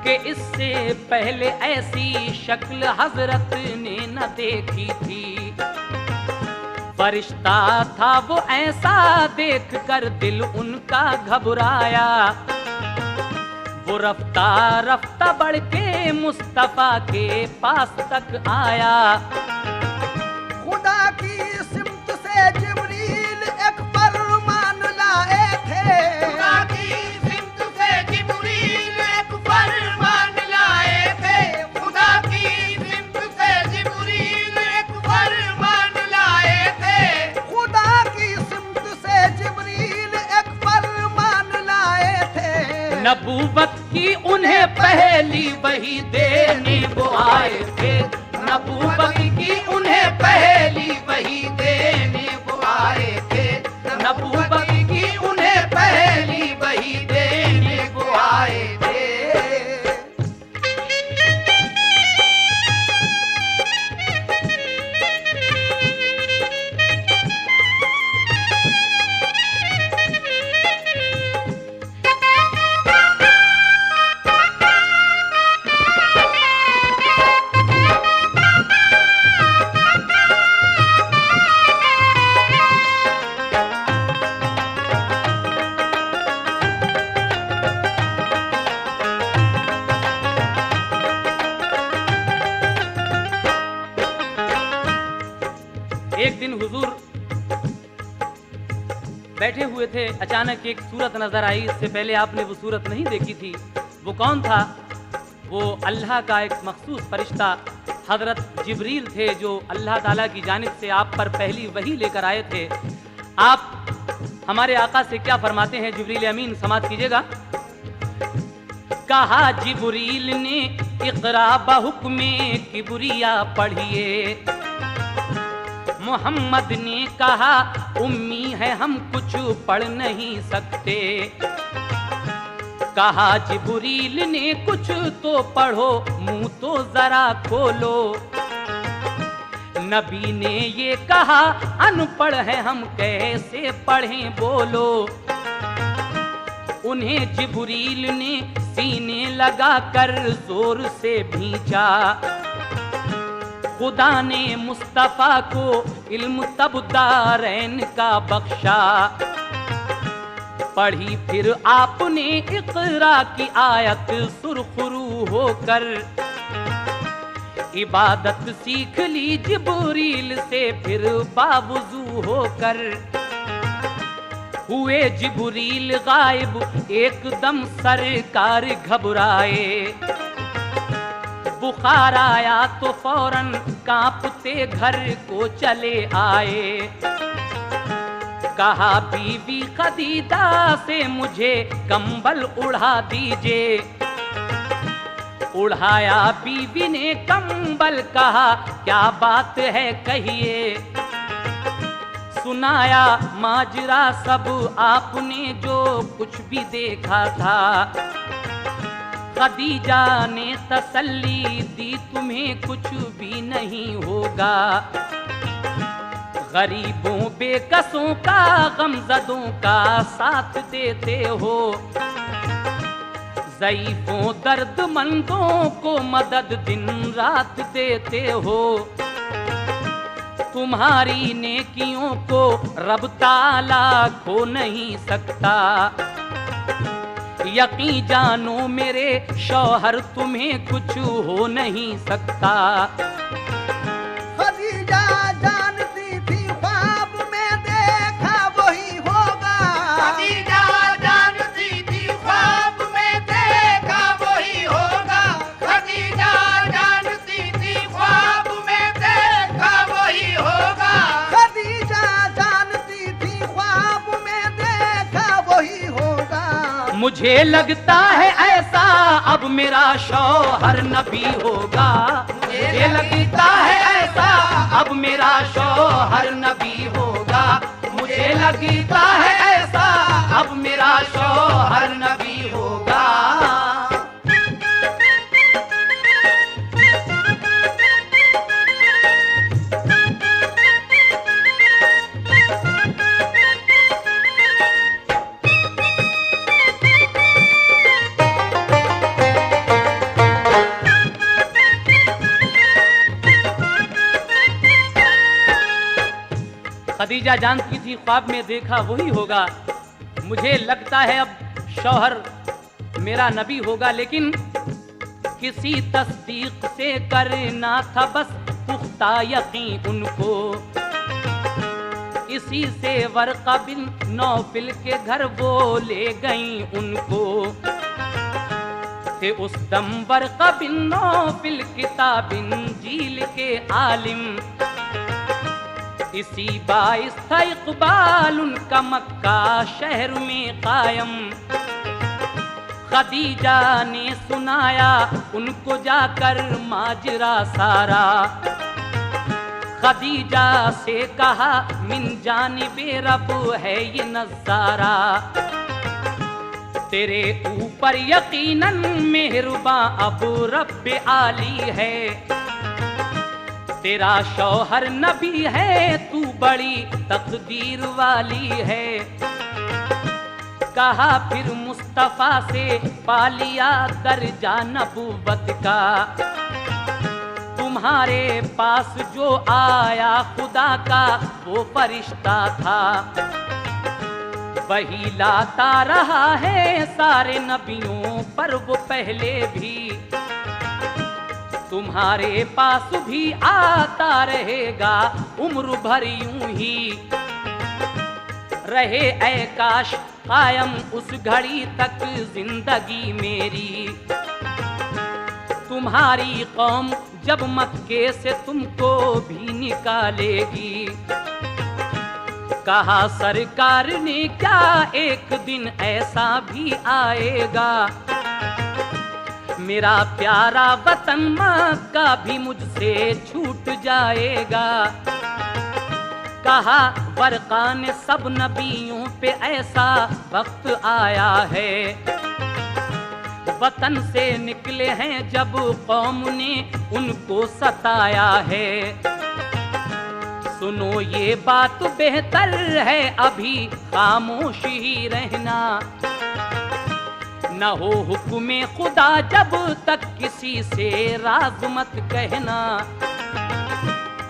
कि इससे पहले ऐसी शक्ल हजरत ने न देखी थी। फरिश्ता था वो ऐसा देख कर दिल उनका घबराया। वो रफ्ता रफ्ता बढ़ के मुस्तफा के पास तक आया। खुदा की सिमत से जिब्रील एक फरमान लाए थे। खुदा की सिमत से जिब्रील एक फरमान लाए थे। खुदा की सिमत से जिब्रील एक फरमान लाए थे। खुदा की सिमत से जिब्रील एक फरमान लाए थे। नबूवत की उन्हें पहली वही देने वो आए थे। नबूवत की उन्हें पहली वही देने वो आए थे। नबूवत की उन्हें पहली वही देने वो आए थे। एक दिन हुजूर बैठे हुए थे, अचानक एक सूरत नजर आई। इससे पहले आपने वो सूरत नहीं देखी थी। वो कौन था? वो अल्लाह का एक मखसूस फरिश्ता हजरत जिब्रील थे, जो अल्लाह ताला की जानिब से आप पर पहली वही लेकर आए थे। आप हमारे आका से क्या फरमाते हैं? जिब्रील अमीन समात कीजिएगा। कहा जिब्रील ने इक़रा बहुक्मे किबरिया पढ़िए। मोहम्मद ने कहा उम्मी है हम कुछ पढ़ नहीं सकते। कहा जिब्रील ने कुछ तो पढ़ो, मुंह तो जरा खोलो। नबी ने ये कहा अनपढ़ है हम कैसे पढ़ें बोलो। उन्हें जिब्रील ने सीने लगा कर जोर से भींचा। खुदा ने मुस्तफा को इल्म तब दारैन का बख्शा। पढ़ी फिर आपने इक़रा की आयत सुरखरू होकर। इबादत सीख ली जिब्रील से फिर बावुज़ू होकर। हुए जिब्रील गायब एकदम सरकार घबराए। बुखार आया तो फौरन कांपते घर को चले आए। कहा बीवी खदीजा से मुझे कंबल उड़ा दीजिए। उड़ाया बीवी ने कंबल, कहा क्या बात है कहिए। सुनाया माजरा सब आपने जो कुछ भी देखा था। खदीजा ने तसल्ली दी तुम्हें कुछ भी नहीं होगा। गरीबों बेकसों का गमज़दों का साथ देते हो। ज़ईफ़ों दर्दमंदों को मदद दिन रात देते हो। तुम्हारी नेकियों को रब ताला खो नहीं सकता। यकीन जानो मेरे शौहर तुम्हें कुछ हो नहीं सकता। खदीजा जानती थी ख्वाब में देखा वही होगा। खदीजा जानती थी ख्वाब में देखा वही होगा। खदीजा जानती थी ख्वाब में देखा वही होगा। खदीजा जानती थी ख्वाब में देखा वही होगा। मुझे लगता है ऐसा अब मेरा शौहर नबी होगा। मुझे लगता है ऐसा अब मेरा शौहर नबी होगा। मुझे लगता है ऐसा अब मेरा शौहर नबी होगा। खदीजा जानती थी ख्वाब में देखा वही होगा। मुझे लगता है अब शौहर मेरा नबी होगा, लेकिन किसी तस्दीक से करना था बस पुख्ता यकीन उनको। इसी से वर्क़ा बिन नौफिल के घर वो ले गई उनको। थे उस दम वर्क़ा बिन नौफिल किताबिन इंजील के आलिम। इसी बाइस था इक़बाल उनका मक्का शहर में कायम। खदीजा ने सुनाया उनको जाकर माजरा सारा। खदीजा से कहा मिन जानिबे रब है ये नज़ारा। तेरे ऊपर यकीनन मेहरबां अब रब आली है। तेरा शौहर नबी है, तू बड़ी तकदीर वाली है। कहा फिर मुस्तफा से पा लिया दर्जा नबूवत का। तुम्हारे पास जो आया खुदा का वो फरिश्ता था। वही लाता रहा है सारे नबियों पर वो पहले भी। तुम्हारे पास भी आता रहेगा उम्र भर यूं ही। रहे ऐ काश कायम उस घड़ी तक जिंदगी मेरी। तुम्हारी कौम जब मक्के से तुमको भी निकालेगी। कहा सरकार ने क्या एक दिन ऐसा भी आएगा। मेरा प्यारा वतन मक्का भी मुझसे छूट जाएगा। कहा वर्क़ा ने सब नबियों पे ऐसा वक्त आया है। वतन से निकले हैं जब कौम ने उनको सताया है। सुनो ये बात बेहतर है अभी खामोश ही रहना। न हो हुक्म खुदा जब तक किसी से राज मत कहना।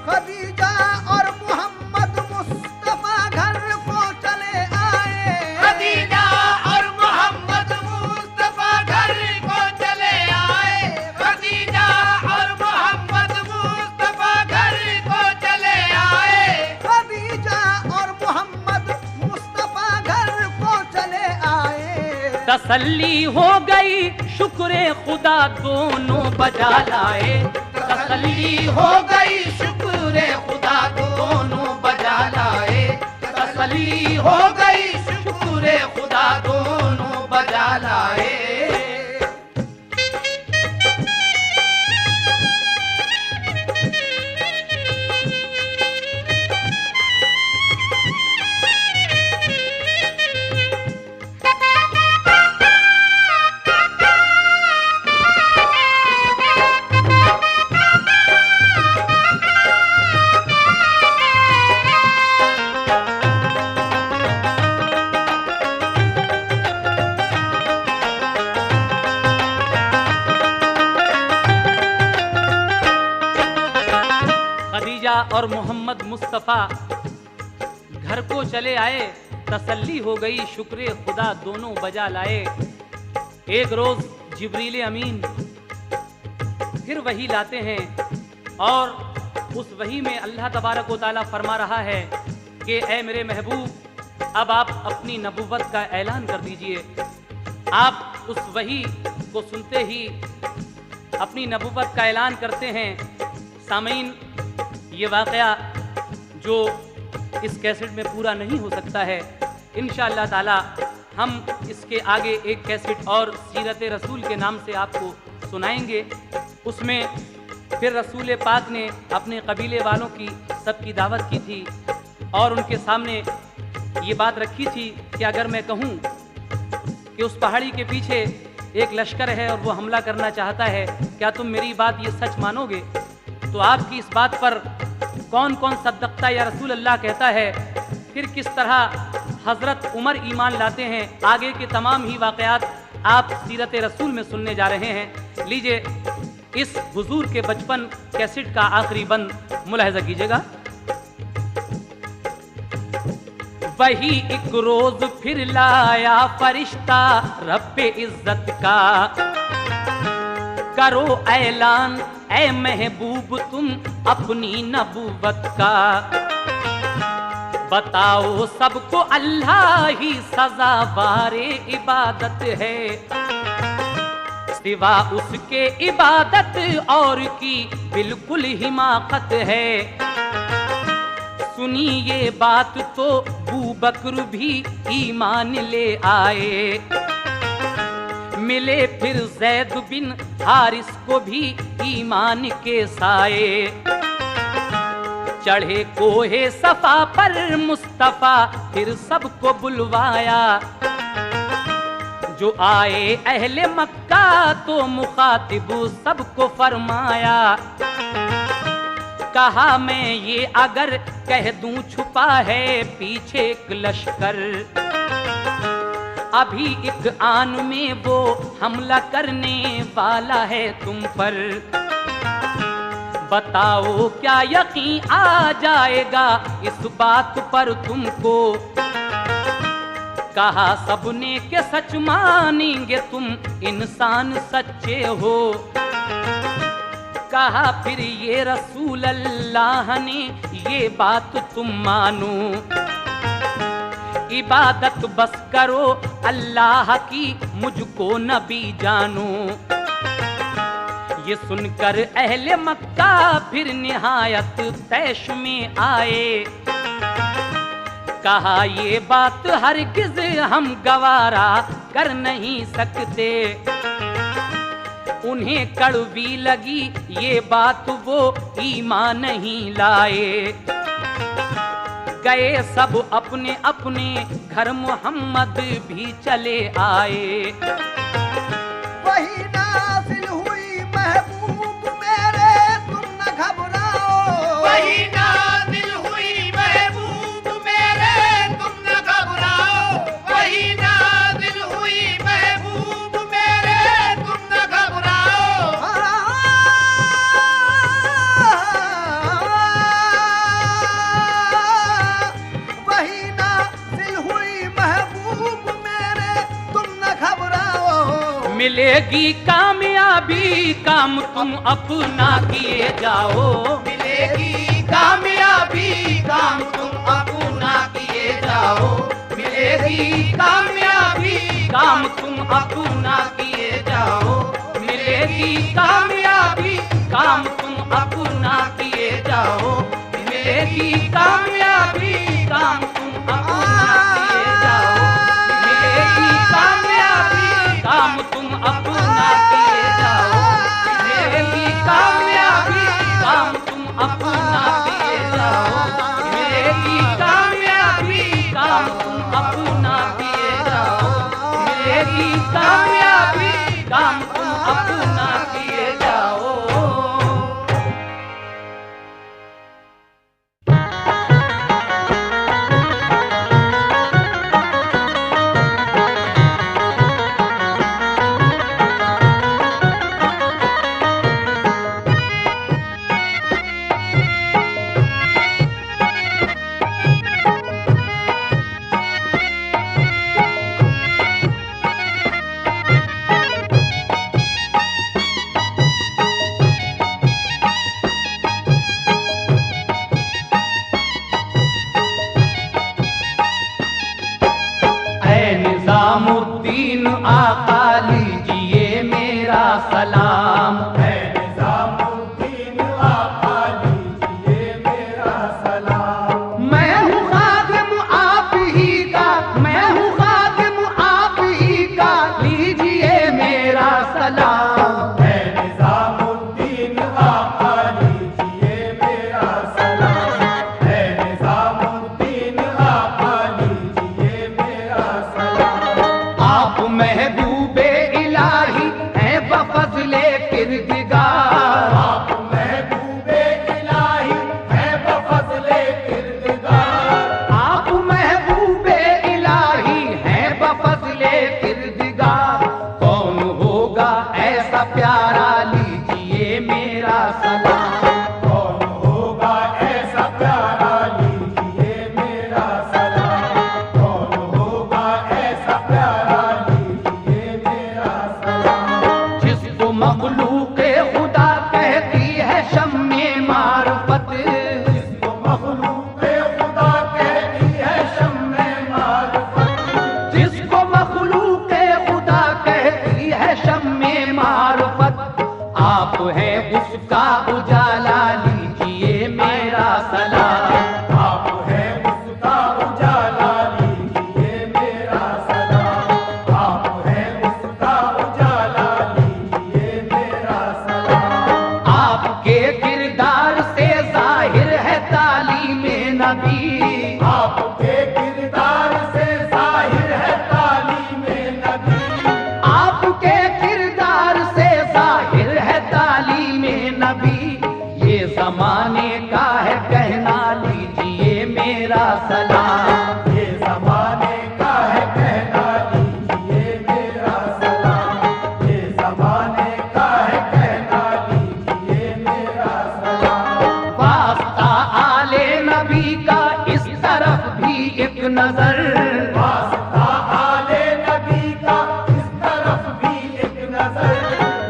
खदीजा और मोहम्मद मुस्तफा घर को चले आए। खदीजा और मोहम्मद मुस्तफा घर को चले आए। खदीजा और मोहम्मद मुस्तफा घर को चले आए। खदीजा और मोहम्मद मुस्तफा घर को चले आए। तसल्ली हो गई शुक्र खुदा दोनों बजा लाए। तसल्ली हो गई शुक्र खुदा दोनों बजा लाए। तसल्ली हो गई शुक्र खुदा दोनों बजा लाए। और मोहम्मद मुस्तफ़ा घर को चले आए। तसल्ली हो गई शुक्र खुदा दोनों बजा लाए। एक रोज जिब्रील अमीन फिर वही लाते हैं और उस वही में अल्लाह तबारक व तआला फरमा रहा है कि ऐ मेरे महबूब अब आप अपनी नबुव्वत का ऐलान कर दीजिए। आप उस वही को सुनते ही अपनी नबुव्वत का ऐलान करते हैं। सामीन, ये वाक़या जो इस कैसेट में पूरा नहीं हो सकता है, इंशाअल्लाह ताला हम इसके आगे एक कैसेट और सीरत रसूल के नाम से आपको सुनाएंगे। उसमें फिर रसूल पाक ने अपने कबीले वालों की सबकी दावत की थी और उनके सामने ये बात रखी थी कि अगर मैं कहूँ कि उस पहाड़ी के पीछे एक लश्कर है और वो हमला करना चाहता है, क्या तुम मेरी बात ये सच मानोगे? तो आपकी इस बात पर कौन कौन सद्दक़ता या रसूल अल्लाह कहता है, फिर किस तरह हज़रत उमर ईमान लाते हैं, आगे के तमाम ही वाक़यात आप सीरत रसूल में सुनने जा रहे हैं। लीजिए इस हुजूर के बचपन कैसेट का आखिरी बंद मुलाहिज़ा कीजिएगा। वही एक रोज फिर लाया फरिश्ता रब्बे इज्जत का। करो ऐलान ऐ महबूब तुम अपनी नबूवत का। बताओ सबको अल्लाह ही सजावारे इबादत है, सिवा उसके इबादत और की बिल्कुल हिमाकत है। सुनी ये बात तो अबू बकर भी ईमान ले आए। मिले फिर ज़ैद बिन हारिस को भी ईमान के साए। चढ़े कोहे सफा पर मुस्तफा फिर सबको बुलवाया। जो आए अहले मक्का तो मुखातिब सबको फरमाया। कहा मैं ये अगर कह दूं छुपा है पीछे एक लश्कर, अभी एक आन में वो हमला करने वाला है तुम पर। बताओ क्या यकीन आ जाएगा इस बात पर तुमको। कहा सबने के सच मानेंगे तुम इंसान सच्चे हो। कहा फिर ये रसूल अल्लाह ने ये बात तुम मानो। इबादत बस करो अल्लाह की मुझको नबी जानो। ये सुनकर अहले मक्का फिर निहायत तैश में आए। कहा ये बात हरगिज़ हम गवारा कर नहीं सकते। उन्हें कड़वी लगी ये बात वो ईमान नहीं लाए। गए सब अपने अपने घर मोहम्मद भी चले आए। वही नाज़िल हुई महबूब मेरे तुम न घबराओ। वही नाज़िल हुई महबूब मेरे तुम न घबराओ। वही नाज़िल हुई महबूब मेरे तुम न घबराओ। वही नाज़िल हुई महबूब मेरे तुम न घबराओ। मिलेगी कामयाबी काम तुम अपना किए जाओ। मिलेगी कामयाबी काम तुम अपना किए जाओ। मिलेगी कामयाबी काम तुम अपना किए जाओ। मिलेगी कामयाबी काम तुम अपना किए जाओ। मिलेगी कामयाबी काम तुम अपना किए जाओ। मिलेगी कामयाबी काम तुम अपना किए जाओ। मिलेगी कामयाबी काम तुम अपना किए जाओ। मिलेगी कामयाबी काम तुम अपना किए जाओ। मिलेगी कामयाबी काम तुम अपना किए जाओ। निजामुद्दीन आका लीजिए मेरा सलाम। है निजामुद्दीन आका लीजिए मेरा सलाम। मैं हूँ खादिम आप ही का, मैं हूँ खादिम आप ही का, लीजिए मेरा सलाम। है निजामुद्दीन आका लीजिए मेरा सलाम। है निजामुद्दीन आका लीजिए मेरा सलाम। आप महबूबे इलाही हैं बफज़ले किरदिगार। आप महबूबे इलाही है बफज़ले किरदिगार। आप महबूबे इलाही हैं बफज़ले किरदिगार। कौन होगा ऐसा प्यारा लीजिए मेरा सलाम। कौन होगा ऐसा प्यारा लीजिए मेरा सलाम। नजर, वास्ता आले नबी का इस तरफ भी एक नजर,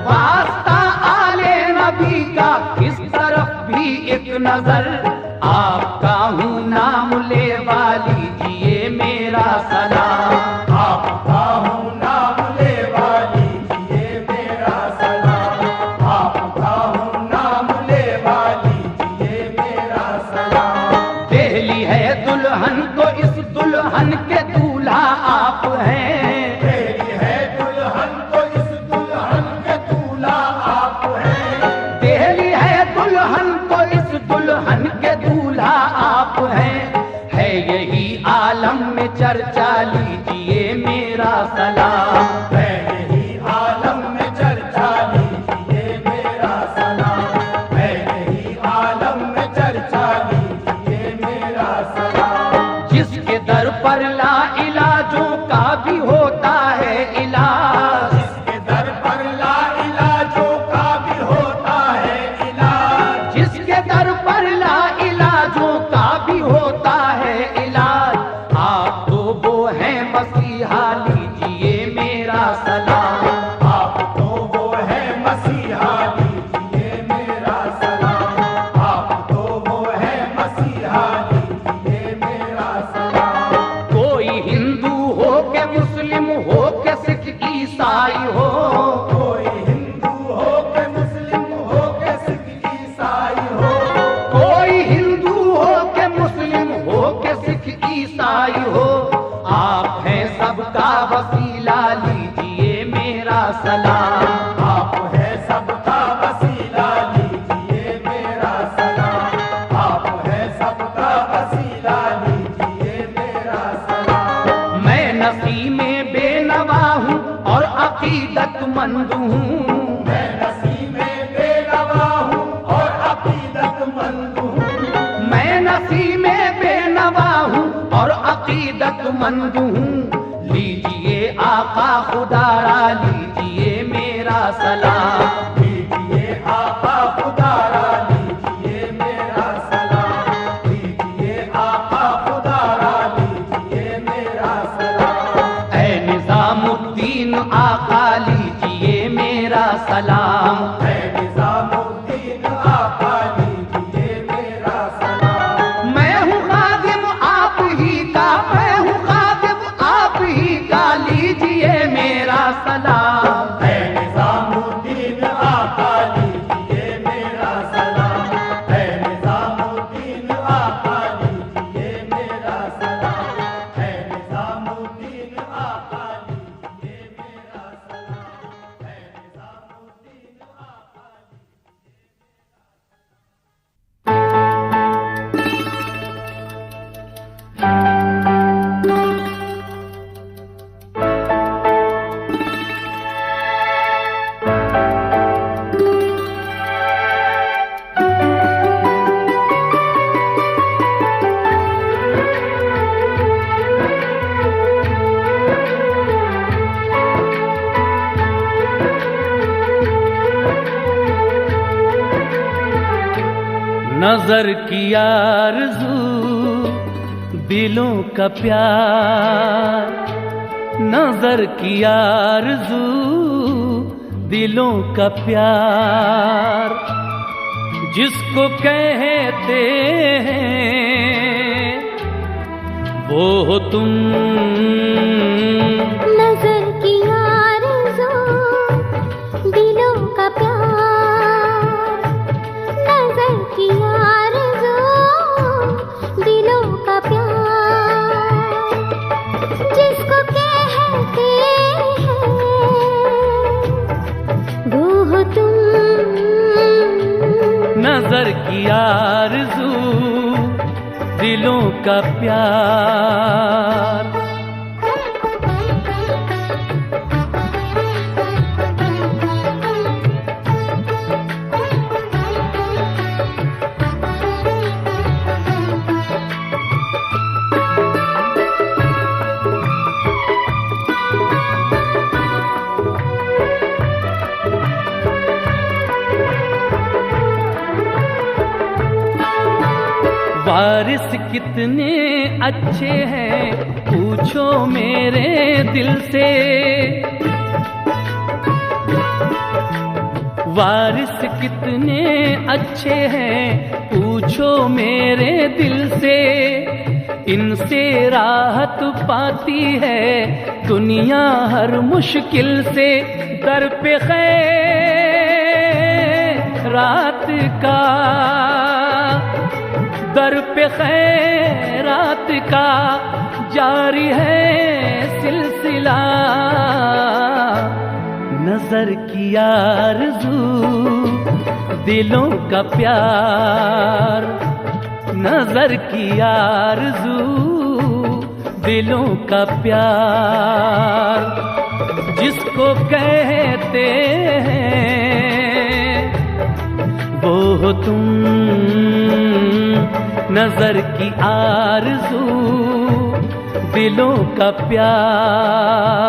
वास्ता आले नबी का इस तरफ भी एक नजर। आपका हूँ नाम लेवा लीजिए मेरा सलाम, आपका हूँ नाम लेवा लीजिए मेरा सलाम, आपका हूँ नाम लेवा लीजिए मेरा सलाम। देहली है दुल्हन को इस दुल्हन के दूल्हा आप हैं, तेरी है दुल्हन तो इस दुल्हन के दूल्हा आप हैं, देहली है दुल्हन को इस दुल्हन के दूल्हा आप हैं। है यही आलम में चर्चा लीजिए मेरा सलाम, है यही आलम में चर्चा लीजिए मेरा सलाम, है यही आलम में चर्चा लीजिए मेरा सलाम। जिसके दर पर ला इलाजों का भी होता है इलाज, जिसके दर पर ला इलाजों का भी होता है इलाज, जिसके दर पर ला इलाजों का भी होता है इलाज। आप तो वो हैं मसीहा लीजिए मेरा सलाम, आप तो वो है मसीहा लीजिए मेरा सलाम, आप तो वो है मसीहा लीजिए मेरा सलाम। कोई हिंदू हो के मुस्लिम हो के सिख ईसाई हो, कोई हिंदू हो के मुस्लिम हो के सिख ईसाई हो, कोई हिंदू हो के मुस्लिम हो के सिख ईसाई हो। आप हैं सबका वसीला लीजिए मेरा सलाम, आप है सबका वसीला लीजिए मेरा सलाम, आप है सबका वसीला लीजिए मेरा सलाम। मैं नसी में बेनवा हूँ और अकीदतमंद हूँ, मैं नसी में बेनवा हूँ और अकीदतमंद हूँ, मैं नसी में बेनवा हूँ और अकीदतमंद हूँ। लीजिए आका खुदारा लीजिए मेरा सलाम, लीजिए आका खुदारा लीजिए मेरा सलाम, लीजिए आका खुदारा लीजिए मेरा सलाम। ऐ निजामुद्दीन आका लीजिए मेरा सलाम, है निजामुद्दीन आका लीजिए मेरा सलाम। मैं हूँ खादिम आप ही का, मैं हूँ खादिम आप ही का लीजिए मेरा सलाम। है निजामुद्दीन आका लीजिए मेरा सलाम, है निजामुद्दीन आका लीजिए मेरा सलाम, है निजामुद्दीन आका लीजिए मेरा सलाम, है निजामुद्दीन आका नजर की आरज़ू दिलों का प्यार, नजर की आरज़ू दिलों का प्यार, जिसको कहते हैं वो हो तुम। नजर की आरज़ू दिलों का प्यार, नजर की आरज़ू दिलों का प्यार, जिसको कहते हैं वो हो तुम। नजर की आरज़ू दिलों का प्यार। वारिस कितने अच्छे हैं पूछो मेरे दिल से। वारिस कितने अच्छे हैं पूछो मेरे दिल से। इनसे राहत पाती है दुनिया हर मुश्किल से। दर पे खैरात का, दर पे खैरात का जारी है सिलसिला। नजर की आरज़ू दिलों का प्यार, नजर की आरज़ू दिलों का प्यार। जिसको कहते हैं वो हो तुम, नजर की आरज़ू दिलों का प्यार।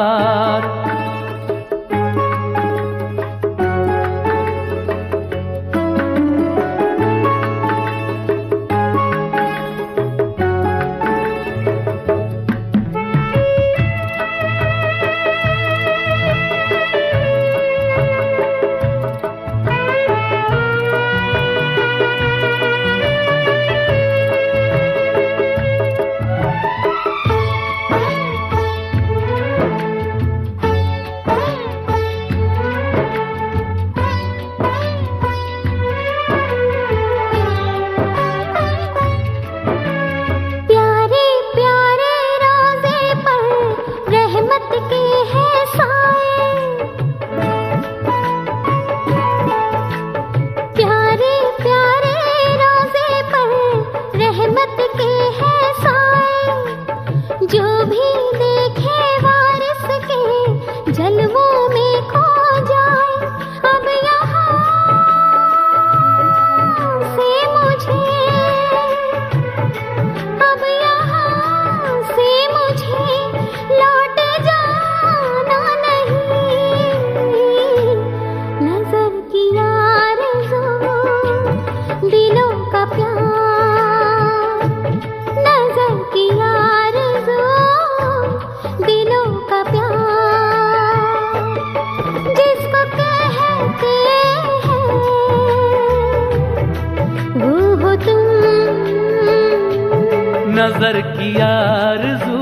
नजर की आरज़ू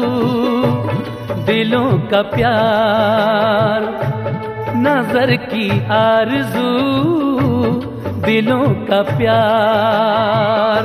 दिलों का प्यार, नजर की आरज़ू दिलों का प्यार।